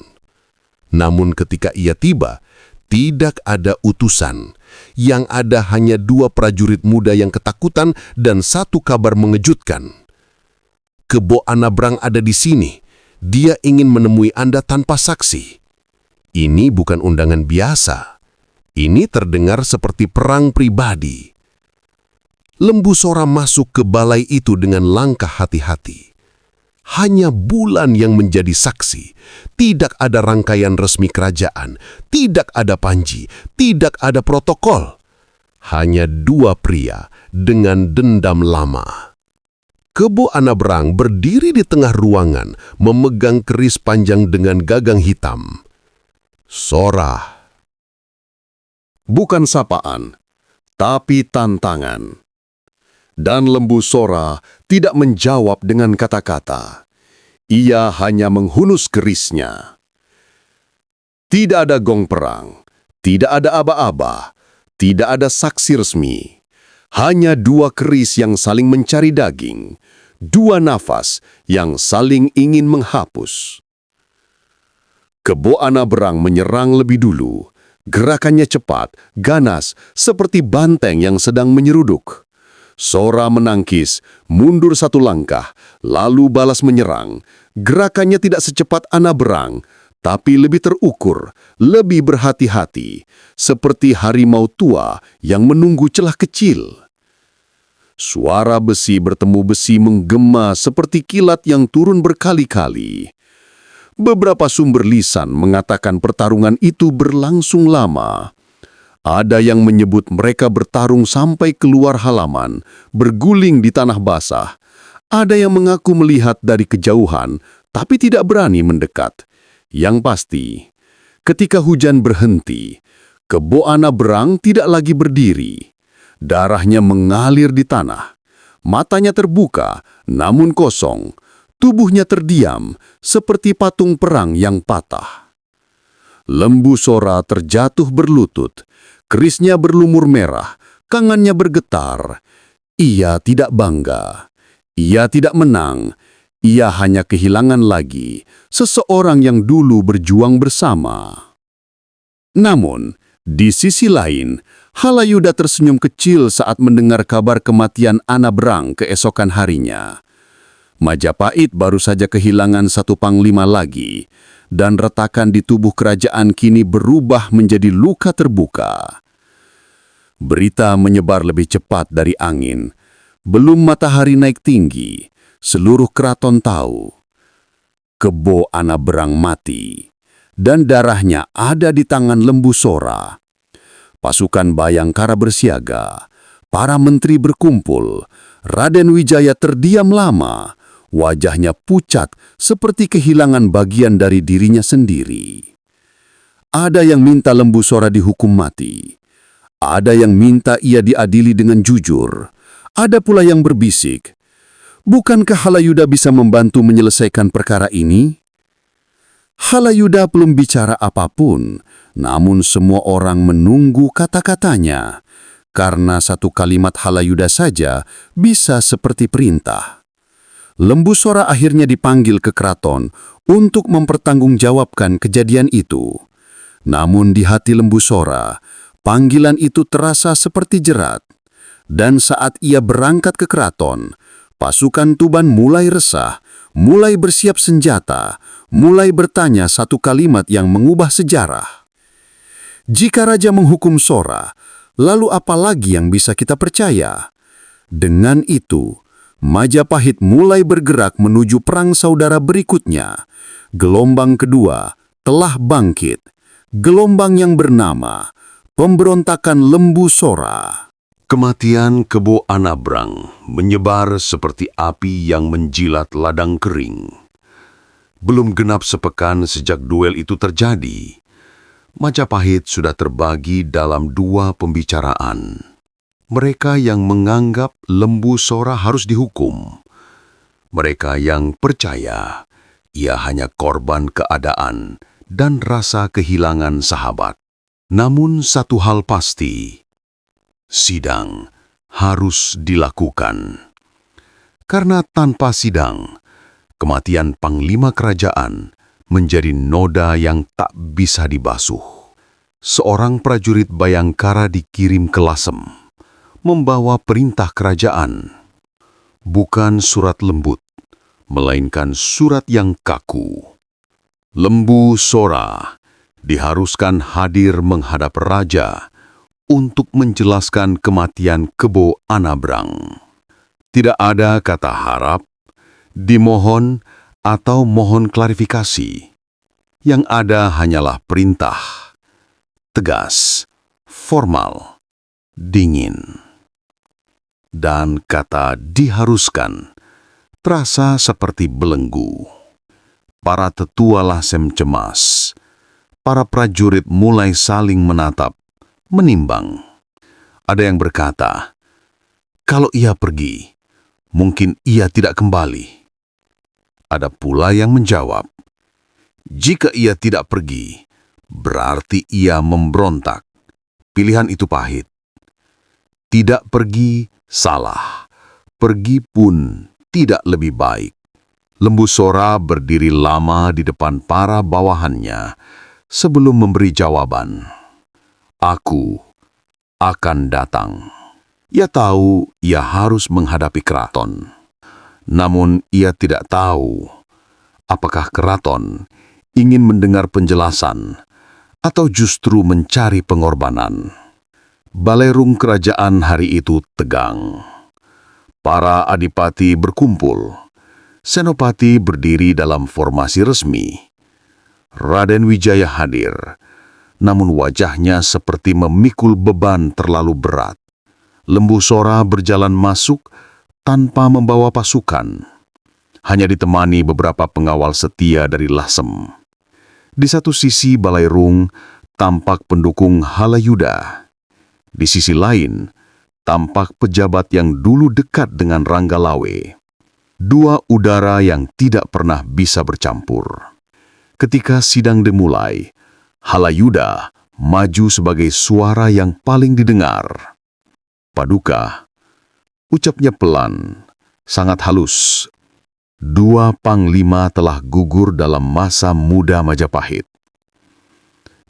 [SPEAKER 1] Namun ketika ia tiba, tidak ada utusan. Yang ada hanya dua prajurit muda yang ketakutan dan satu kabar mengejutkan. Kebo Anabrang ada di sini. Dia ingin menemui Anda tanpa saksi. Ini bukan undangan biasa. Ini terdengar seperti perang pribadi. Lembu Sora masuk ke balai itu dengan langkah hati-hati. Hanya bulan yang menjadi saksi. Tidak ada rangkaian resmi kerajaan, tidak ada panji, tidak ada protokol. Hanya dua pria dengan dendam lama. Kebo Anabrang berdiri di tengah ruangan, memegang keris panjang dengan gagang hitam. Sora.
[SPEAKER 3] Bukan sapaan, tapi tantangan. Dan Lembu Sora tidak menjawab dengan kata-kata. Ia hanya menghunus kerisnya. Tidak ada gong perang, tidak ada aba-aba, tidak ada saksi resmi. Hanya dua keris yang saling mencari daging, dua nafas yang saling ingin menghapus. Kebo Anabrang menyerang lebih dulu. Gerakannya cepat, ganas, seperti banteng yang sedang menyeruduk. Sora menangkis, mundur satu langkah, lalu balas menyerang. Gerakannya tidak secepat Anabrang, tapi lebih terukur, lebih berhati-hati, seperti harimau tua yang menunggu celah kecil. Suara besi bertemu besi menggema seperti kilat yang turun berkali-kali. Beberapa sumber lisan mengatakan pertarungan itu berlangsung lama. Ada yang menyebut mereka bertarung sampai keluar halaman, berguling di tanah basah. Ada yang mengaku melihat dari kejauhan, tapi tidak berani mendekat. Yang pasti, ketika hujan berhenti, Kebo Anabrang tidak lagi berdiri. Darahnya mengalir di tanah. Matanya terbuka, namun kosong. Tubuhnya terdiam, seperti patung perang yang patah. Lembu Sora terjatuh berlutut. Kerisnya berlumur merah, kangannya bergetar. Ia tidak bangga. Ia tidak menang. Ia hanya kehilangan lagi seseorang yang dulu berjuang bersama. Namun, di sisi lain, Halayuda tersenyum kecil saat mendengar kabar kematian Anabrang keesokan harinya. Majapahit baru saja kehilangan satu panglima lagi, dan retakan di tubuh kerajaan kini berubah menjadi luka terbuka. Berita menyebar lebih cepat dari angin. Belum matahari naik tinggi, seluruh keraton tahu. Kebo Anabrang mati, dan darahnya ada di tangan Lembu Sora. Pasukan Bayangkara bersiaga, para menteri berkumpul, Raden Wijaya terdiam lama.
[SPEAKER 1] Wajahnya pucat seperti kehilangan bagian dari dirinya sendiri. Ada yang minta Lembu Sora dihukum mati. Ada yang minta ia diadili dengan jujur. Ada pula yang berbisik, "Bukankah Halayuda bisa membantu menyelesaikan perkara ini?" Halayuda belum bicara apapun, namun semua orang menunggu kata-katanya, karena satu kalimat Halayuda saja bisa seperti perintah. Lembu Sora akhirnya dipanggil ke keraton untuk mempertanggungjawabkan kejadian itu. Namun di hati Lembu Sora, panggilan itu terasa seperti jerat. Dan saat ia berangkat ke keraton, pasukan Tuban mulai resah, mulai bersiap senjata, mulai bertanya satu kalimat yang mengubah sejarah. Jika raja menghukum Sora, lalu apa lagi yang bisa kita percaya? Dengan itu, Majapahit mulai bergerak menuju perang saudara berikutnya. Gelombang kedua telah bangkit. Gelombang yang bernama Pemberontakan Lembu Sora.
[SPEAKER 2] Kematian Kebo Anabrang menyebar seperti api yang menjilat ladang kering. Belum genap sepekan sejak duel itu terjadi, Majapahit sudah terbagi dalam dua pembicaraan. Mereka yang menganggap Lembu Sora harus dihukum. Mereka yang percaya ia hanya korban keadaan dan rasa kehilangan sahabat. Namun satu hal pasti, sidang harus dilakukan. Karena tanpa sidang, kematian Panglima Kerajaan menjadi noda yang tak bisa dibasuh. Seorang prajurit Bayangkara dikirim ke Lasem, membawa perintah kerajaan. Bukan surat lembut, melainkan surat yang kaku. Lembu Sora diharuskan hadir menghadap raja untuk menjelaskan kematian Kebo Anabrang. Tidak ada kata harap, dimohon, atau mohon klarifikasi. Yang ada hanyalah perintah. Tegas, formal, dingin. Dan kata diharuskan terasa seperti belenggu. Para tetua Lasem cemas. Para prajurit mulai saling menatap, menimbang. Ada yang berkata, kalau ia pergi, mungkin ia tidak kembali. Ada pula yang menjawab, jika ia tidak pergi, berarti ia memberontak. Pilihan itu pahit. Tidak pergi, salah. Pergi pun tidak lebih baik. Lembu Sora berdiri lama di depan para bawahannya sebelum memberi jawaban. Aku akan datang. Ia tahu ia harus menghadapi keraton. Namun ia tidak tahu apakah keraton ingin mendengar penjelasan atau justru mencari pengorbanan. Balerung kerajaan hari itu tegang. Para adipati berkumpul. Senopati berdiri dalam formasi resmi. Raden Wijaya hadir, namun wajahnya seperti memikul beban terlalu berat. Lembu Sora berjalan masuk tanpa membawa pasukan. Hanya ditemani beberapa pengawal setia dari Lasem. Di satu sisi Balairung tampak pendukung Halayuda. Di sisi lain, tampak pejabat yang dulu dekat dengan Ranggalawe. Dua udara yang tidak pernah bisa bercampur. Ketika sidang dimulai, Halayuda maju sebagai suara yang paling didengar. Paduka, ucapnya pelan, sangat halus. Dua panglima telah gugur dalam masa muda Majapahit.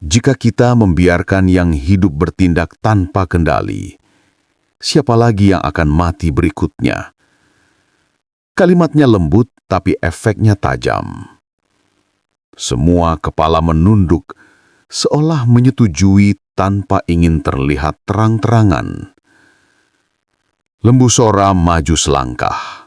[SPEAKER 2] Jika kita membiarkan yang hidup bertindak tanpa kendali, siapa lagi yang akan mati berikutnya? Kalimatnya lembut, tapi efeknya tajam. Semua kepala menunduk, seolah menyetujui tanpa ingin terlihat terang-terangan. Lembu Sora maju selangkah.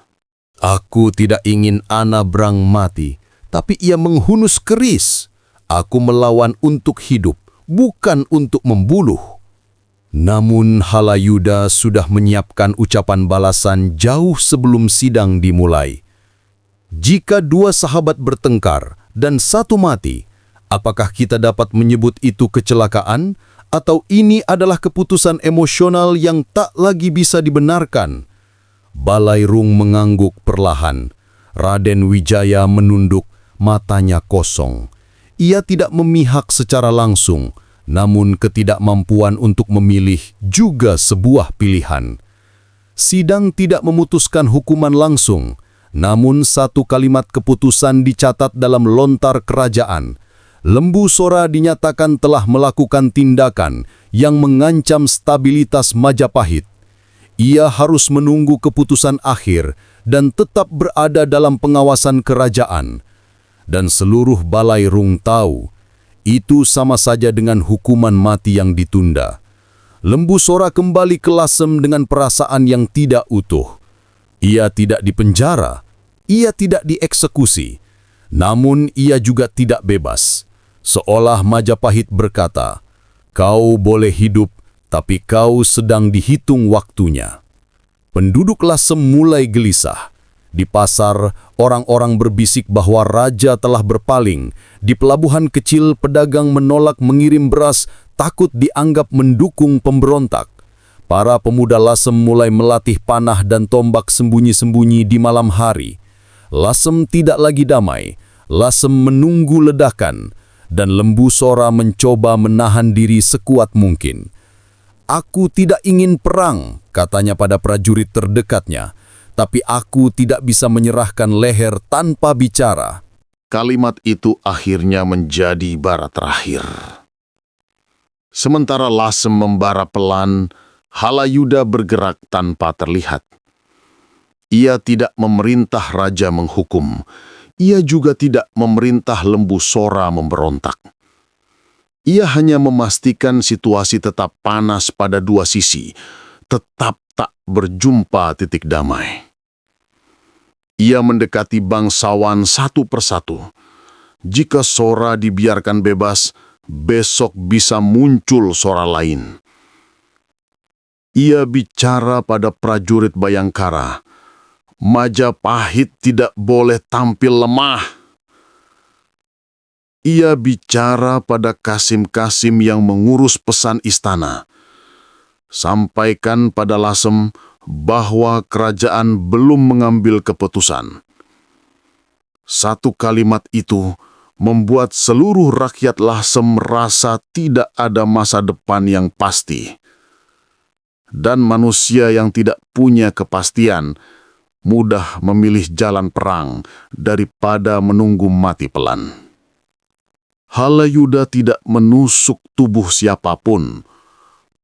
[SPEAKER 5] Aku tidak ingin Anabrang mati, tapi ia menghunus keris. Aku melawan untuk hidup, bukan untuk membunuh. Namun Halayuda sudah menyiapkan ucapan balasan jauh sebelum sidang dimulai. Jika dua sahabat bertengkar dan satu mati, apakah kita dapat menyebut itu kecelakaan atau ini adalah keputusan emosional yang tak lagi bisa dibenarkan? Balairung mengangguk perlahan. Raden Wijaya menunduk, matanya kosong. Ia tidak memihak secara langsung, namun ketidakmampuan untuk memilih juga sebuah pilihan. Sidang tidak memutuskan hukuman langsung, namun satu kalimat keputusan dicatat dalam lontar kerajaan. Lembu Sora dinyatakan telah melakukan tindakan yang mengancam stabilitas Majapahit. Ia harus menunggu keputusan akhir dan tetap berada dalam pengawasan kerajaan. Dan seluruh Balairung tahu, itu sama saja dengan hukuman mati yang ditunda. Lembu Sora kembali ke Lasem dengan perasaan yang tidak utuh. Ia tidak dipenjara, ia tidak dieksekusi, namun ia juga tidak bebas. Seolah Majapahit berkata, "Kau boleh hidup, tapi kau sedang dihitung waktunya." Penduduk Lasem mulai gelisah. Di pasar, orang-orang berbisik bahwa raja telah berpaling. Di pelabuhan kecil, pedagang menolak mengirim beras, takut dianggap mendukung pemberontak. Para pemuda Lasem mulai melatih panah dan tombak sembunyi-sembunyi di malam hari. Lasem tidak lagi damai. Lasem menunggu ledakan, dan Lembu Sora mencoba menahan diri sekuat mungkin. "Aku tidak ingin perang," katanya pada prajurit terdekatnya. "Tapi aku tidak bisa menyerahkan leher tanpa bicara."
[SPEAKER 2] Kalimat itu akhirnya menjadi bara terakhir. Sementara Lasem membara pelan, Halayuda bergerak tanpa terlihat. Ia tidak memerintah raja menghukum. Ia juga tidak memerintah Lembu Sora memberontak. Ia hanya memastikan situasi tetap panas pada dua sisi, tetap tak berjumpa titik damai. Ia mendekati bangsawan satu persatu. Jika Sora dibiarkan bebas, besok bisa muncul Sora lain. Ia bicara pada prajurit Bayangkara. Majapahit tidak boleh tampil lemah. Ia bicara pada Kasim-Kasim yang mengurus pesan istana. Sampaikan pada Lasem bahwa kerajaan belum mengambil keputusan. Satu kalimat itu membuat seluruh rakyat Lasem merasa tidak ada masa depan yang pasti. Dan manusia yang tidak punya kepastian mudah memilih jalan perang daripada menunggu mati pelan. Halayuda tidak menusuk tubuh siapapun,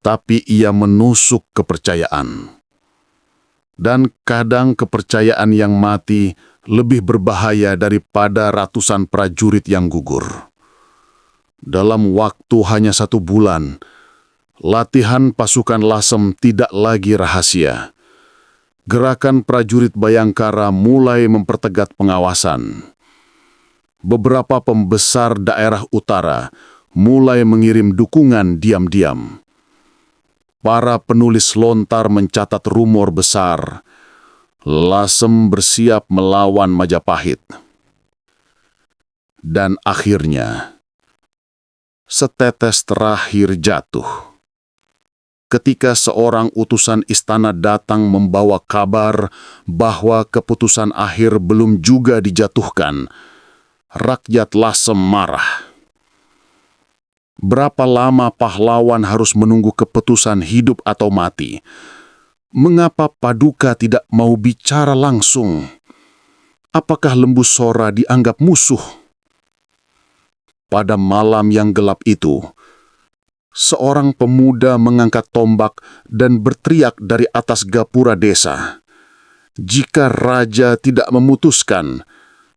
[SPEAKER 2] tapi ia menusuk kepercayaan. Dan kadang kepercayaan yang mati lebih berbahaya daripada ratusan prajurit yang gugur. Dalam waktu hanya 1 bulan, latihan pasukan Lasem tidak lagi rahasia. Gerakan prajurit Bayangkara mulai mempertegat pengawasan. Beberapa pembesar daerah utara mulai mengirim dukungan diam-diam. Para penulis lontar mencatat rumor besar. Lasem bersiap melawan Majapahit. Dan akhirnya, setetes terakhir jatuh. Ketika seorang utusan istana datang membawa kabar bahwa keputusan akhir belum juga dijatuhkan, rakyat Lasem marah. Berapa lama pahlawan harus menunggu keputusan hidup atau mati? Mengapa Paduka tidak mau bicara langsung? Apakah Lembu Sora dianggap musuh? Pada malam yang gelap itu, seorang pemuda mengangkat tombak dan berteriak dari atas gapura desa, "Jika raja tidak memutuskan,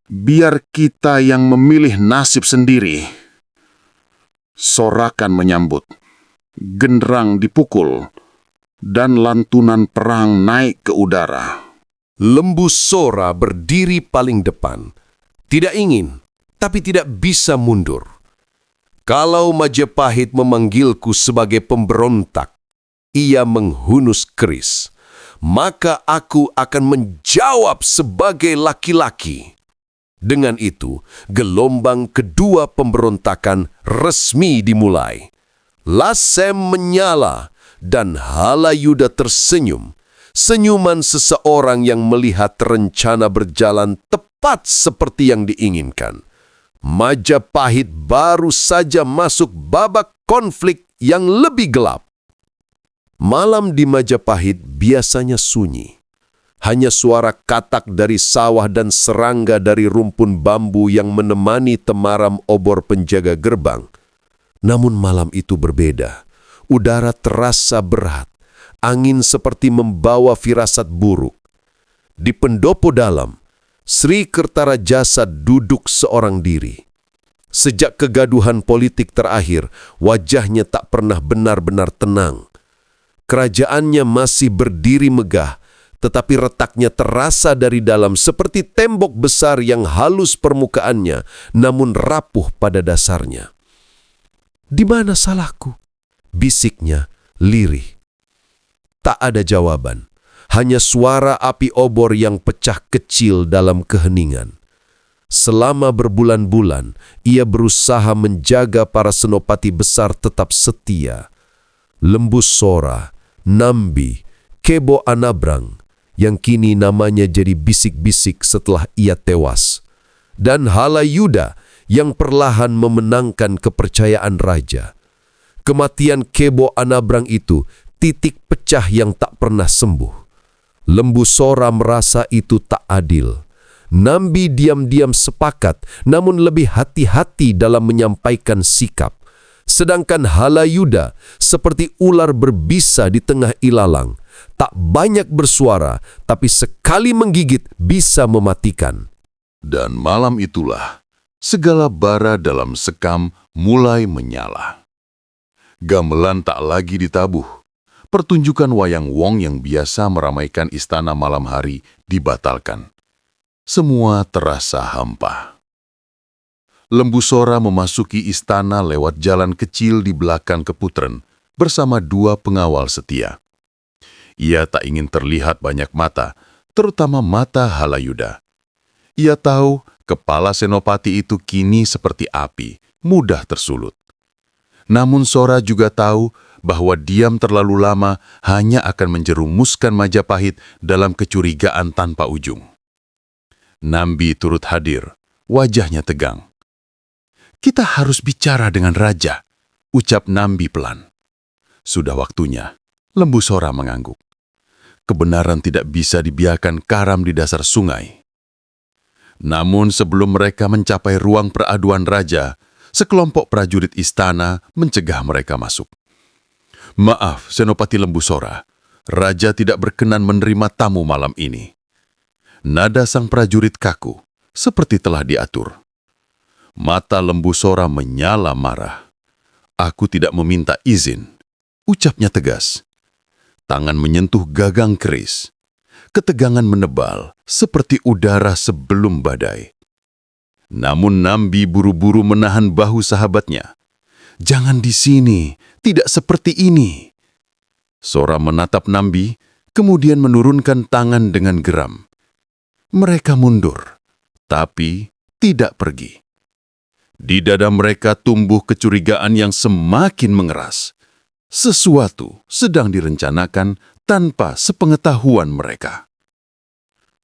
[SPEAKER 2] biar kita yang memilih nasib sendiri." Sorakan menyambut, genderang dipukul, dan lantunan perang naik ke udara.
[SPEAKER 4] Lembu Sora berdiri paling depan. Tidak ingin, tapi tidak bisa mundur. Kalau Majapahit memanggilku sebagai pemberontak, ia menghunus keris, maka aku akan menjawab sebagai laki-laki.
[SPEAKER 1] Dengan itu, gelombang kedua pemberontakan resmi dimulai. Lasem menyala dan Halayuda tersenyum. Senyuman seseorang yang melihat rencana berjalan tepat seperti yang diinginkan. Majapahit baru saja masuk babak konflik yang lebih gelap. Malam di Majapahit biasanya sunyi. Hanya suara katak dari sawah dan serangga dari rumpun bambu yang menemani temaram obor penjaga gerbang. Namun malam itu berbeda. Udara terasa berat. Angin seperti membawa firasat buruk. Di pendopo dalam, Sri Kertarajasa duduk seorang diri. Sejak kegaduhan politik terakhir, wajahnya tak pernah benar-benar tenang. Kerajaannya masih berdiri megah, tetapi retaknya terasa dari dalam seperti tembok besar yang halus permukaannya, namun rapuh pada dasarnya. "Di mana salahku?" bisiknya lirih. Tak ada jawaban, hanya suara api obor yang pecah kecil dalam keheningan. Selama berbulan-bulan, ia berusaha menjaga para senopati besar tetap setia. Lembu Sora, Nambi, Kebo Anabrang, yang kini namanya jadi bisik-bisik setelah ia tewas. Dan Halayuda yang perlahan memenangkan kepercayaan raja. Kematian Kebo Anabrang itu titik pecah yang tak pernah sembuh. Lembu Sora merasa itu tak adil. Nambi diam-diam sepakat, namun lebih hati-hati dalam menyampaikan sikap. Sedangkan Halayuda seperti ular berbisa di tengah ilalang. Tak banyak bersuara, tapi sekali menggigit bisa mematikan.
[SPEAKER 2] Dan malam itulah, segala bara dalam sekam mulai menyala. Gamelan tak lagi ditabuh. Pertunjukan wayang wong yang biasa meramaikan istana malam hari dibatalkan. Semua terasa hampa. Lembu Sora memasuki istana lewat jalan kecil di belakang keputren bersama dua pengawal setia. Ia tak ingin terlihat banyak mata, terutama mata Halayuda. Ia tahu kepala senopati itu kini seperti api, mudah tersulut. Namun Sora juga tahu bahwa diam terlalu lama hanya akan menjerumuskan Majapahit dalam kecurigaan tanpa ujung. Nambi turut hadir, wajahnya tegang. "Kita harus bicara dengan raja," ucap Nambi pelan. "Sudah waktunya," Lembu Sora mengangguk. "Kebenaran tidak bisa dibiarkan karam di dasar sungai." Namun sebelum mereka mencapai ruang peraduan raja, sekelompok prajurit istana mencegah mereka masuk. "Maaf, Senopati Lembu Sora, raja tidak berkenan menerima tamu malam ini." Nada sang prajurit kaku, seperti telah diatur. Mata Lembu Sora menyala marah. "Aku tidak meminta izin," ucapnya tegas. Tangan menyentuh gagang keris. Ketegangan menebal, seperti udara sebelum badai. Namun Nambi buru-buru menahan bahu sahabatnya. "Jangan di sini, tidak seperti ini." Sora menatap Nambi, kemudian menurunkan tangan dengan geram. Mereka mundur, tapi tidak pergi. Di dada mereka tumbuh kecurigaan yang semakin mengeras. Sesuatu sedang direncanakan tanpa sepengetahuan mereka.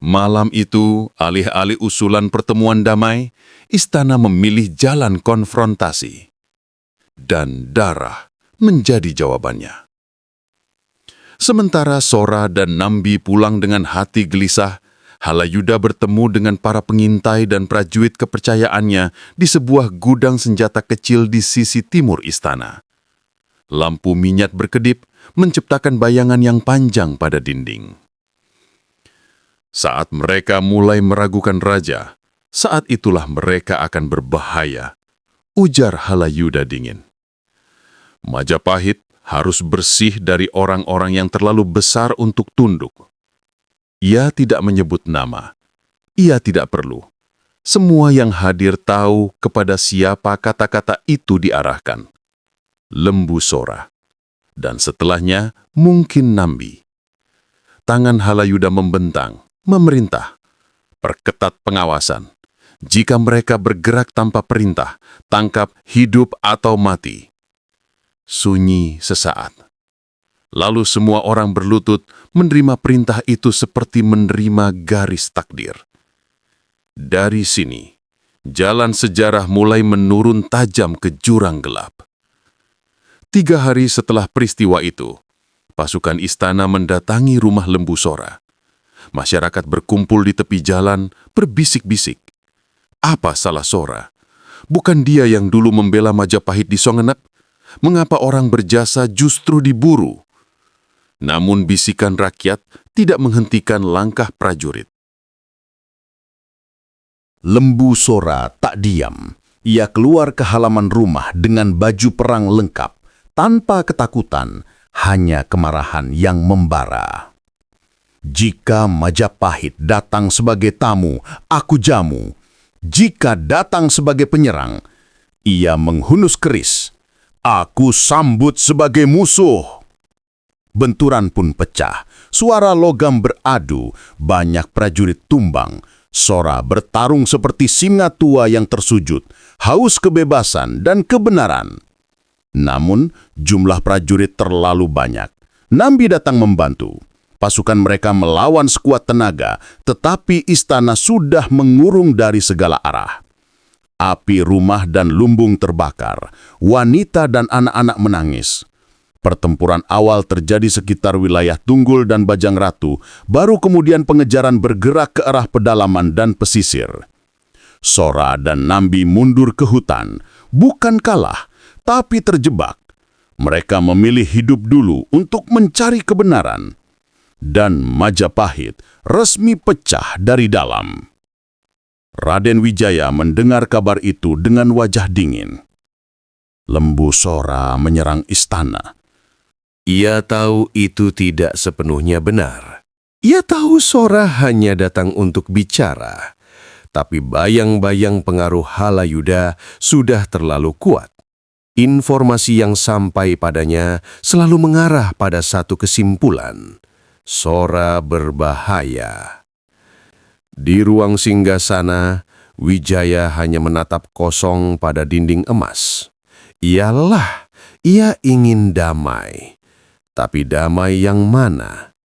[SPEAKER 2] Malam itu, alih-alih usulan pertemuan damai, istana memilih jalan konfrontasi. Dan darah menjadi jawabannya. Sementara Sora dan Nambi pulang dengan hati gelisah, Halayuda bertemu dengan para pengintai dan prajurit kepercayaannya di sebuah gudang senjata kecil di sisi timur istana. Lampu minyak berkedip, menciptakan bayangan yang panjang pada dinding. Saat mereka mulai meragukan raja, saat itulah mereka akan berbahaya, ujar Halayuda dingin. Majapahit harus bersih dari orang-orang yang terlalu besar untuk tunduk. Ia tidak menyebut nama. Ia tidak perlu. Semua yang hadir tahu kepada siapa kata-kata itu diarahkan. Lembu Sora. Dan setelahnya mungkin Nambi. Tangan Halayuda membentang, memerintah. Perketat pengawasan.
[SPEAKER 3] Jika mereka bergerak tanpa perintah, tangkap hidup atau mati. Sunyi sesaat. Lalu semua orang berlutut menerima perintah itu seperti menerima garis takdir. Dari sini, jalan sejarah mulai menurun tajam ke jurang gelap. 3 hari setelah peristiwa itu, pasukan istana mendatangi rumah Lembu Sora. Masyarakat berkumpul di tepi jalan, berbisik-bisik. Apa salah Sora? Bukan dia yang dulu membela Majapahit di Songenep? Mengapa orang berjasa justru diburu? Namun bisikan rakyat tidak menghentikan langkah prajurit.
[SPEAKER 5] Lembu Sora tak diam. Ia keluar ke halaman rumah dengan baju perang lengkap, tanpa ketakutan, hanya kemarahan yang membara. Jika Majapahit datang sebagai tamu, aku jamu. Jika datang sebagai penyerang, ia menghunus keris. Aku sambut sebagai musuh. Benturan pun pecah, suara logam beradu, banyak prajurit tumbang. Sora bertarung seperti singa tua yang tersujud, haus kebebasan dan kebenaran. Namun, jumlah prajurit terlalu banyak. Nambi datang membantu. Pasukan mereka melawan sekuat tenaga, tetapi istana sudah mengurung dari segala arah. Api rumah dan lumbung terbakar, wanita dan anak-anak menangis. Pertempuran awal terjadi sekitar wilayah Tunggul dan Bajang Ratu, baru kemudian pengejaran bergerak ke arah pedalaman dan pesisir. Sora dan Nambi mundur ke hutan, bukan kalah, tapi terjebak. Mereka memilih hidup dulu untuk mencari kebenaran. Dan Majapahit resmi pecah dari dalam. Raden Wijaya mendengar kabar itu dengan wajah dingin. Lembu Sora menyerang istana.
[SPEAKER 4] Ia tahu itu tidak sepenuhnya benar. Ia tahu Sora hanya datang untuk bicara. Tapi bayang-bayang pengaruh Halayuda sudah terlalu kuat. Informasi yang sampai padanya selalu mengarah pada satu kesimpulan. Sora berbahaya. Di ruang singgasana, Wijaya hanya menatap kosong pada dinding emas. Ia ingin damai. Tapi damai yang mana?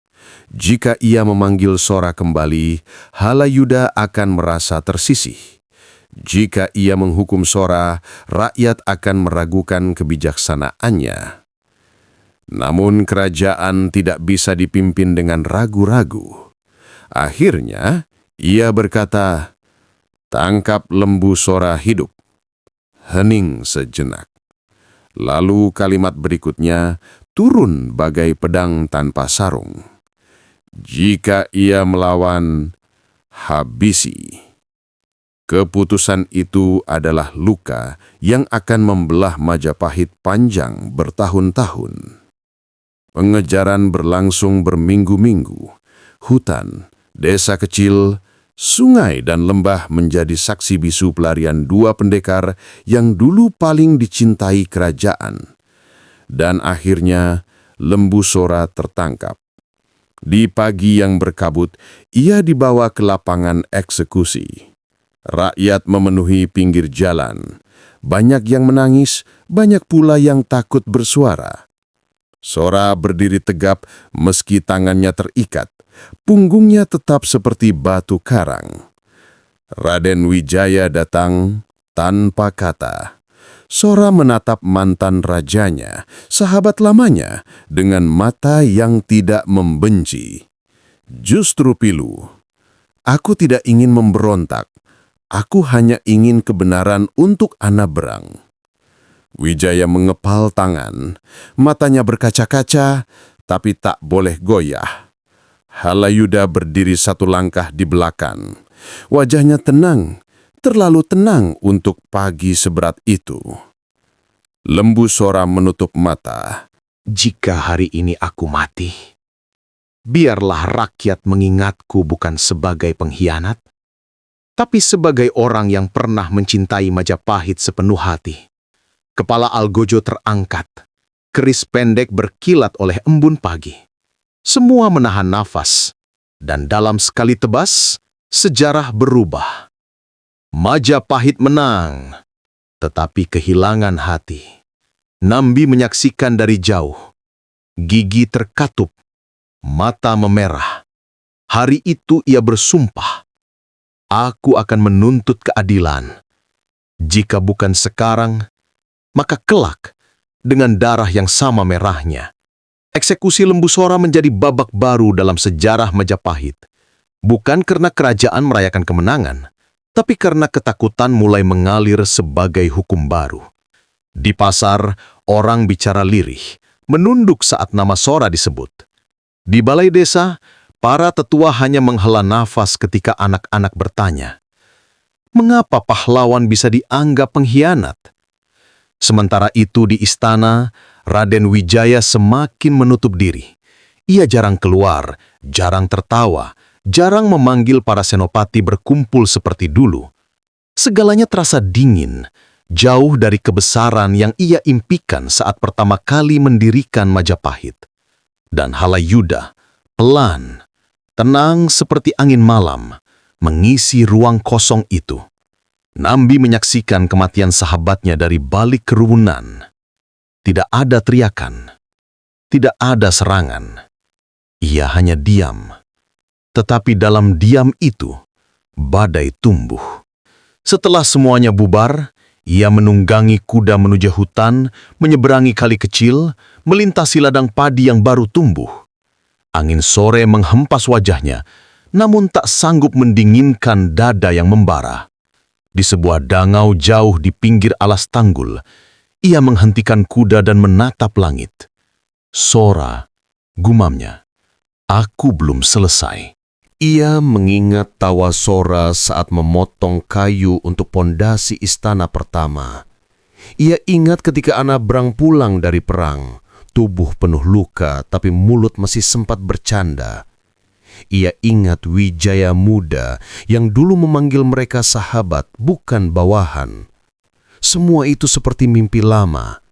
[SPEAKER 4] Jika ia memanggil Sora kembali, Halayuda akan merasa tersisih. Jika ia menghukum Sora, rakyat akan meragukan kebijaksanaannya. Namun kerajaan tidak bisa dipimpin dengan ragu-ragu. Akhirnya, ia berkata, "Tangkap Lembu Sora hidup." Hening sejenak. Lalu kalimat berikutnya turun bagai pedang tanpa sarung. Jika ia melawan, habisi. Keputusan itu adalah luka yang akan membelah Majapahit panjang bertahun-tahun. Pengejaran berlangsung berminggu-minggu. Hutan, desa kecil, sungai dan lembah menjadi saksi bisu pelarian 2 pendekar yang dulu paling dicintai kerajaan. Dan akhirnya Lembu Sora tertangkap. Di pagi yang berkabut, ia dibawa ke lapangan eksekusi. Rakyat memenuhi pinggir jalan. Banyak yang menangis, banyak pula yang takut bersuara. Sora berdiri tegap meski tangannya terikat. Punggungnya tetap seperti batu karang. Raden Wijaya datang tanpa kata. Sora menatap mantan rajanya, sahabat lamanya, dengan mata yang tidak membenci. Justru pilu. Aku tidak ingin memberontak. Aku hanya ingin kebenaran untuk anak berang. Wijaya mengepal tangan. Matanya berkaca-kaca, tapi tak boleh goyah. Halayuda berdiri 1 langkah di belakang. Wajahnya tenang. Terlalu tenang untuk pagi seberat itu. Lembu Sora menutup mata.
[SPEAKER 6] Jika hari ini aku mati, biarlah rakyat mengingatku bukan sebagai pengkhianat, tapi sebagai orang yang pernah mencintai Majapahit sepenuh hati. Kepala Algojo terangkat, keris pendek berkilat oleh embun pagi. Semua menahan nafas, dan dalam sekali tebas, sejarah berubah. Majapahit menang, tetapi kehilangan hati. Nambi menyaksikan dari jauh. Gigi terkatup, mata memerah. Hari itu ia bersumpah, "Aku akan menuntut keadilan. Jika bukan sekarang, maka kelak dengan darah yang sama merahnya." Eksekusi Lembu Sora menjadi babak baru dalam sejarah Majapahit. Bukan karena kerajaan merayakan kemenangan, tapi karena ketakutan mulai mengalir sebagai hukum baru. Di pasar, orang bicara lirih, menunduk saat nama Sora disebut. Di balai desa, para tetua hanya menghela nafas ketika anak-anak bertanya, "Mengapa pahlawan bisa dianggap pengkhianat?" Sementara itu di istana, Raden Wijaya semakin menutup diri. Ia jarang keluar, jarang tertawa, jarang memanggil para senopati berkumpul seperti dulu. Segalanya terasa dingin, jauh dari kebesaran yang ia impikan saat pertama kali mendirikan Majapahit. Dan Halayuda, pelan, tenang seperti angin malam, mengisi ruang kosong itu. Nambi menyaksikan kematian sahabatnya dari balik kerumunan. Tidak ada teriakan, tidak ada serangan. Ia hanya diam. Tetapi dalam diam itu, badai tumbuh. Setelah semuanya bubar, ia menunggangi kuda menuju hutan, menyeberangi kali kecil, melintasi ladang padi yang baru tumbuh. Angin sore menghempas wajahnya, namun tak sanggup mendinginkan dada yang membara. Di sebuah dangau jauh di pinggir alas tanggul, ia menghentikan kuda dan menatap langit. "Sora," gumamnya, "aku belum selesai."
[SPEAKER 1] Ia mengingat tawa Sora saat memotong kayu untuk pondasi istana pertama. Ia ingat ketika Anabrang pulang dari perang, tubuh penuh luka tapi mulut masih sempat bercanda. Ia ingat Wijaya muda yang dulu memanggil mereka sahabat, bukan bawahan. Semua itu seperti mimpi lama.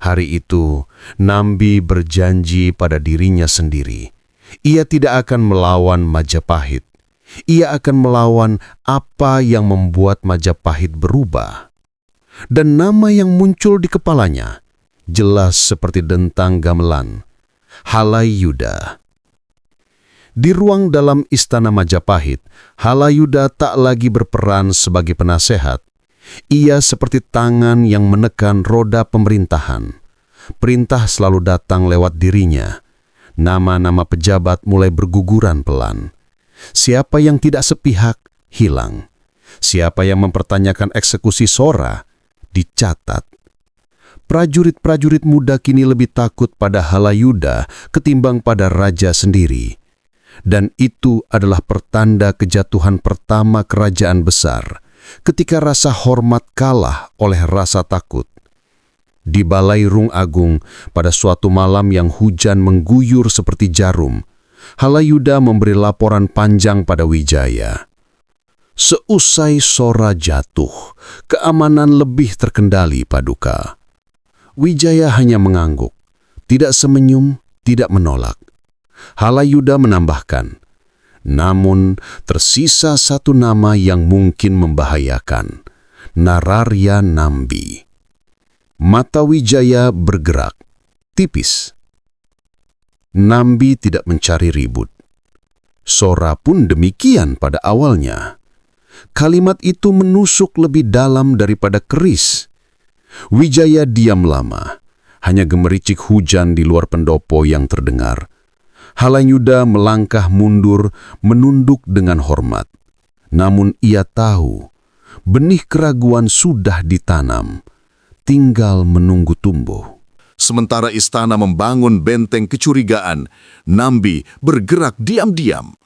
[SPEAKER 1] Hari itu, Nambi berjanji pada dirinya sendiri. Ia tidak akan melawan Majapahit. Ia akan melawan apa yang membuat Majapahit berubah. Dan nama yang muncul di kepalanya, jelas seperti dentang gamelan, Halayuda. Di ruang dalam istana Majapahit, Halayuda tak lagi berperan sebagai penasehat. Ia seperti tangan yang menekan roda pemerintahan. Perintah selalu datang lewat dirinya. Nama-nama pejabat mulai berguguran pelan. Siapa yang tidak sepihak, hilang. Siapa yang mempertanyakan eksekusi Sora, dicatat. Prajurit-prajurit muda kini lebih takut pada Halayuda ketimbang pada raja sendiri. Dan itu adalah pertanda kejatuhan pertama kerajaan besar, ketika rasa hormat kalah oleh rasa takut. Di Balai Rung Agung, pada suatu malam yang hujan mengguyur seperti jarum, Halayuda memberi laporan panjang pada Wijaya. Seusai Sora jatuh, keamanan lebih terkendali, Paduka. Wijaya hanya mengangguk, tidak semenyum, tidak menolak. Halayuda menambahkan, namun tersisa satu nama yang mungkin membahayakan, Nararya Nambi. Mata Wijaya bergerak, tipis. Nambi tidak mencari ribut. Sora pun demikian pada awalnya. Kalimat itu menusuk lebih dalam daripada keris. Wijaya diam lama, hanya gemericik hujan di luar pendopo yang terdengar. Halayuda melangkah mundur, menunduk dengan hormat. Namun ia tahu, benih keraguan sudah ditanam, tinggal menunggu tumbuh.
[SPEAKER 2] Sementara istana membangun benteng kecurigaan, Nambi bergerak diam-diam.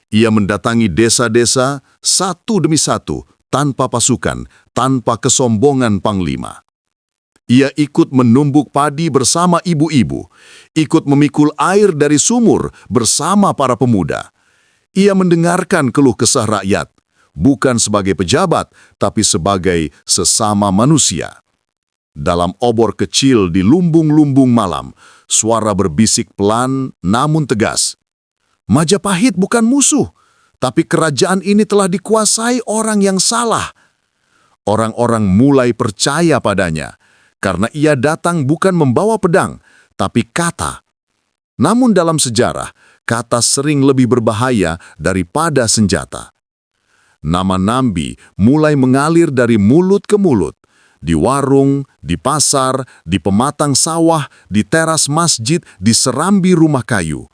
[SPEAKER 2] Ia mendatangi desa-desa satu demi satu, tanpa pasukan, tanpa kesombongan panglima. Ia ikut menumbuk padi bersama ibu-ibu, ikut memikul air dari sumur bersama para pemuda. Ia mendengarkan keluh kesah rakyat, bukan sebagai pejabat, tapi sebagai sesama manusia. Dalam obor kecil di lumbung-lumbung malam, suara berbisik pelan namun tegas. Majapahit bukan musuh, tapi kerajaan ini telah dikuasai orang yang salah. Orang-orang mulai percaya padanya, karena ia datang bukan membawa pedang, tapi kata. Namun dalam sejarah, kata sering lebih berbahaya daripada senjata. Nama Nambi mulai mengalir dari mulut ke mulut, di warung, di pasar, di pematang sawah, di teras masjid, di serambi rumah kayu.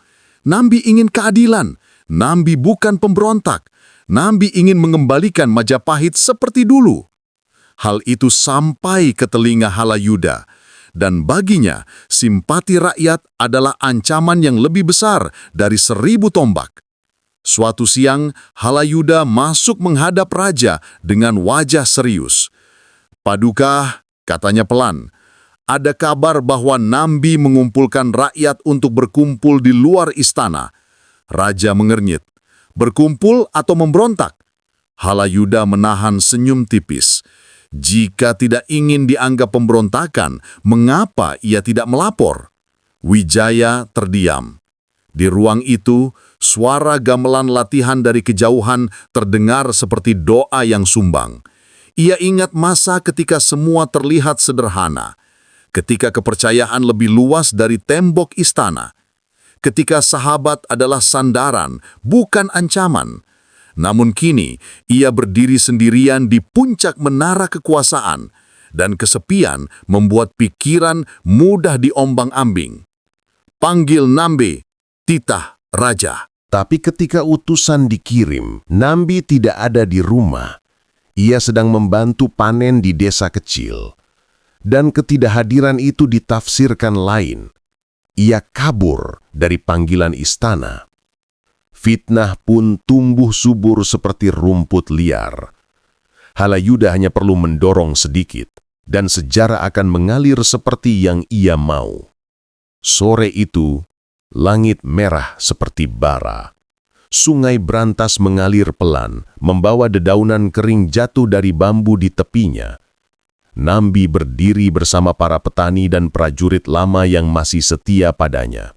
[SPEAKER 2] Nambi ingin keadilan. Nambi bukan pemberontak. Nambi ingin mengembalikan Majapahit seperti dulu. Hal itu sampai ke telinga Halayuda, dan baginya simpati rakyat adalah ancaman yang lebih besar dari 1000 tombak. Suatu siang, Halayuda masuk menghadap raja dengan wajah serius. "Paduka," katanya pelan, "ada kabar bahwa Nambi mengumpulkan rakyat untuk berkumpul di luar istana." Raja mengernyit. "Berkumpul atau memberontak?" Halayuda menahan senyum tipis. Jika tidak ingin dianggap pemberontakan, mengapa ia tidak melapor? Wijaya terdiam. Di ruang itu, suara gamelan latihan dari kejauhan terdengar seperti doa yang sumbang. Ia ingat masa ketika semua terlihat sederhana, ketika kepercayaan lebih luas dari tembok istana, ketika sahabat adalah sandaran, bukan ancaman. Namun kini, ia berdiri sendirian di puncak menara kekuasaan, dan kesepian membuat pikiran mudah diombang-ambing. "Panggil Nambi," titah raja.
[SPEAKER 4] Tapi ketika utusan dikirim, Nambi tidak ada di rumah. Ia sedang membantu panen di desa kecil. Dan ketidakhadiran itu ditafsirkan lain. Ia kabur dari panggilan istana. Fitnah pun tumbuh subur seperti rumput liar. Halayuda hanya perlu mendorong sedikit, dan sejarah akan mengalir seperti yang ia mau. Sore itu, langit merah seperti bara. Sungai berantas mengalir pelan, membawa dedaunan kering jatuh dari bambu di tepinya. Nambi berdiri bersama para petani dan prajurit lama yang masih setia padanya.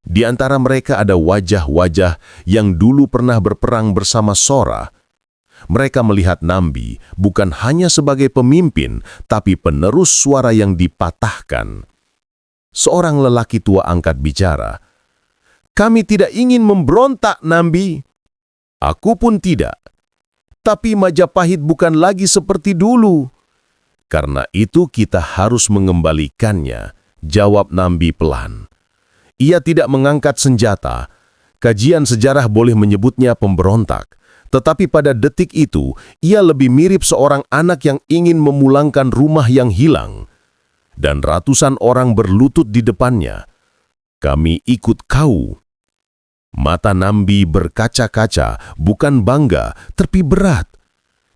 [SPEAKER 4] Di antara mereka ada wajah-wajah yang dulu pernah berperang bersama Sora. Mereka melihat Nambi bukan hanya sebagai pemimpin, tapi penerus suara yang dipatahkan. Seorang lelaki tua angkat bicara. "Kami tidak ingin memberontak, Nambi." "Aku pun tidak. Tapi Majapahit bukan lagi seperti dulu." "Karena itu kita harus mengembalikannya," jawab Nambi pelan. Ia tidak mengangkat senjata. Kajian sejarah boleh menyebutnya pemberontak. Tetapi pada detik itu, ia lebih mirip seorang anak yang ingin memulangkan rumah yang hilang. Dan ratusan orang berlutut di depannya. "Kami ikut kau." Mata Nambi berkaca-kaca, bukan bangga, tapi berat.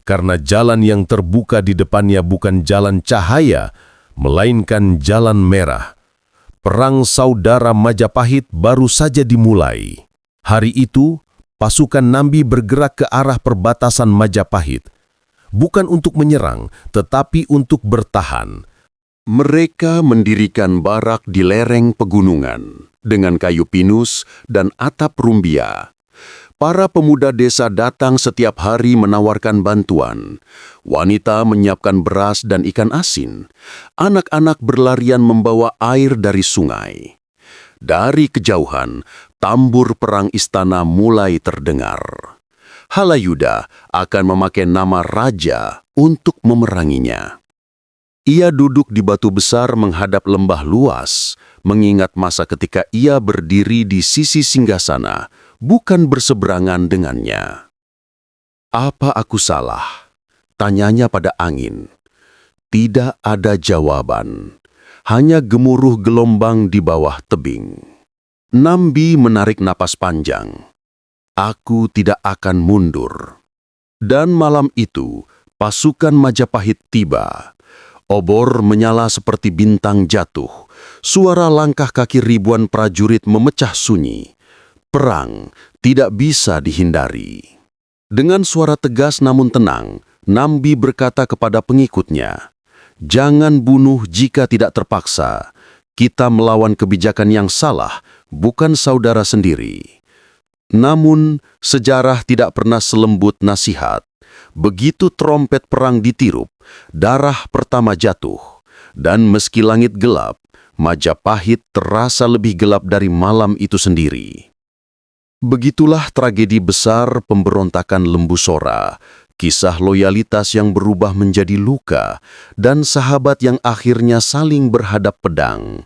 [SPEAKER 4] Karena jalan yang terbuka di depannya bukan jalan cahaya, melainkan jalan merah. Perang saudara Majapahit baru saja dimulai. Hari itu, pasukan Nambi bergerak ke arah perbatasan Majapahit. Bukan untuk menyerang, tetapi untuk bertahan.
[SPEAKER 3] Mereka mendirikan barak di lereng pegunungan dengan kayu pinus dan atap rumbia. Para pemuda desa datang setiap hari menawarkan bantuan. Wanita menyiapkan beras dan ikan asin. Anak-anak berlarian membawa air dari sungai. Dari kejauhan, tambur perang istana mulai terdengar. Halayuda akan memakai nama raja untuk memeranginya. Ia duduk di batu besar menghadap lembah luas, mengingat masa ketika ia berdiri di sisi singgasana, bukan berseberangan dengannya. "Apa aku salah?" tanyanya pada angin. Tidak ada jawaban, hanya gemuruh gelombang di bawah tebing. Nambi menarik napas panjang. "Aku tidak akan mundur." Dan malam itu, pasukan Majapahit tiba. Obor menyala seperti bintang jatuh. Suara langkah kaki ribuan prajurit memecah sunyi. Perang tidak bisa dihindari. Dengan suara tegas namun tenang, Nambi berkata kepada pengikutnya, "Jangan bunuh jika tidak terpaksa. Kita melawan kebijakan yang salah, bukan saudara sendiri." Namun, sejarah tidak pernah selembut nasihat. Begitu trompet perang ditirup, darah pertama jatuh. Dan meski langit gelap, Majapahit terasa lebih gelap dari malam itu sendiri. Begitulah tragedi besar pemberontakan Lembu Sora, kisah loyalitas yang berubah menjadi luka, dan sahabat yang akhirnya saling berhadap pedang.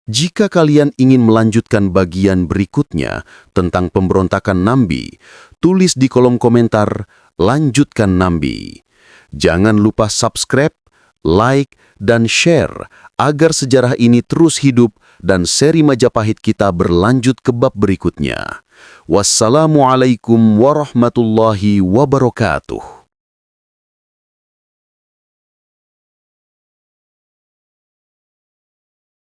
[SPEAKER 3] Jika kalian ingin melanjutkan bagian berikutnya tentang pemberontakan Nambi, tulis di kolom komentar, lanjutkan Nambi. Jangan lupa subscribe, like, dan share agar sejarah ini terus hidup dan seri Majapahit kita berlanjut ke bab berikutnya. Wassalamualaikum warahmatullahi wabarakatuh.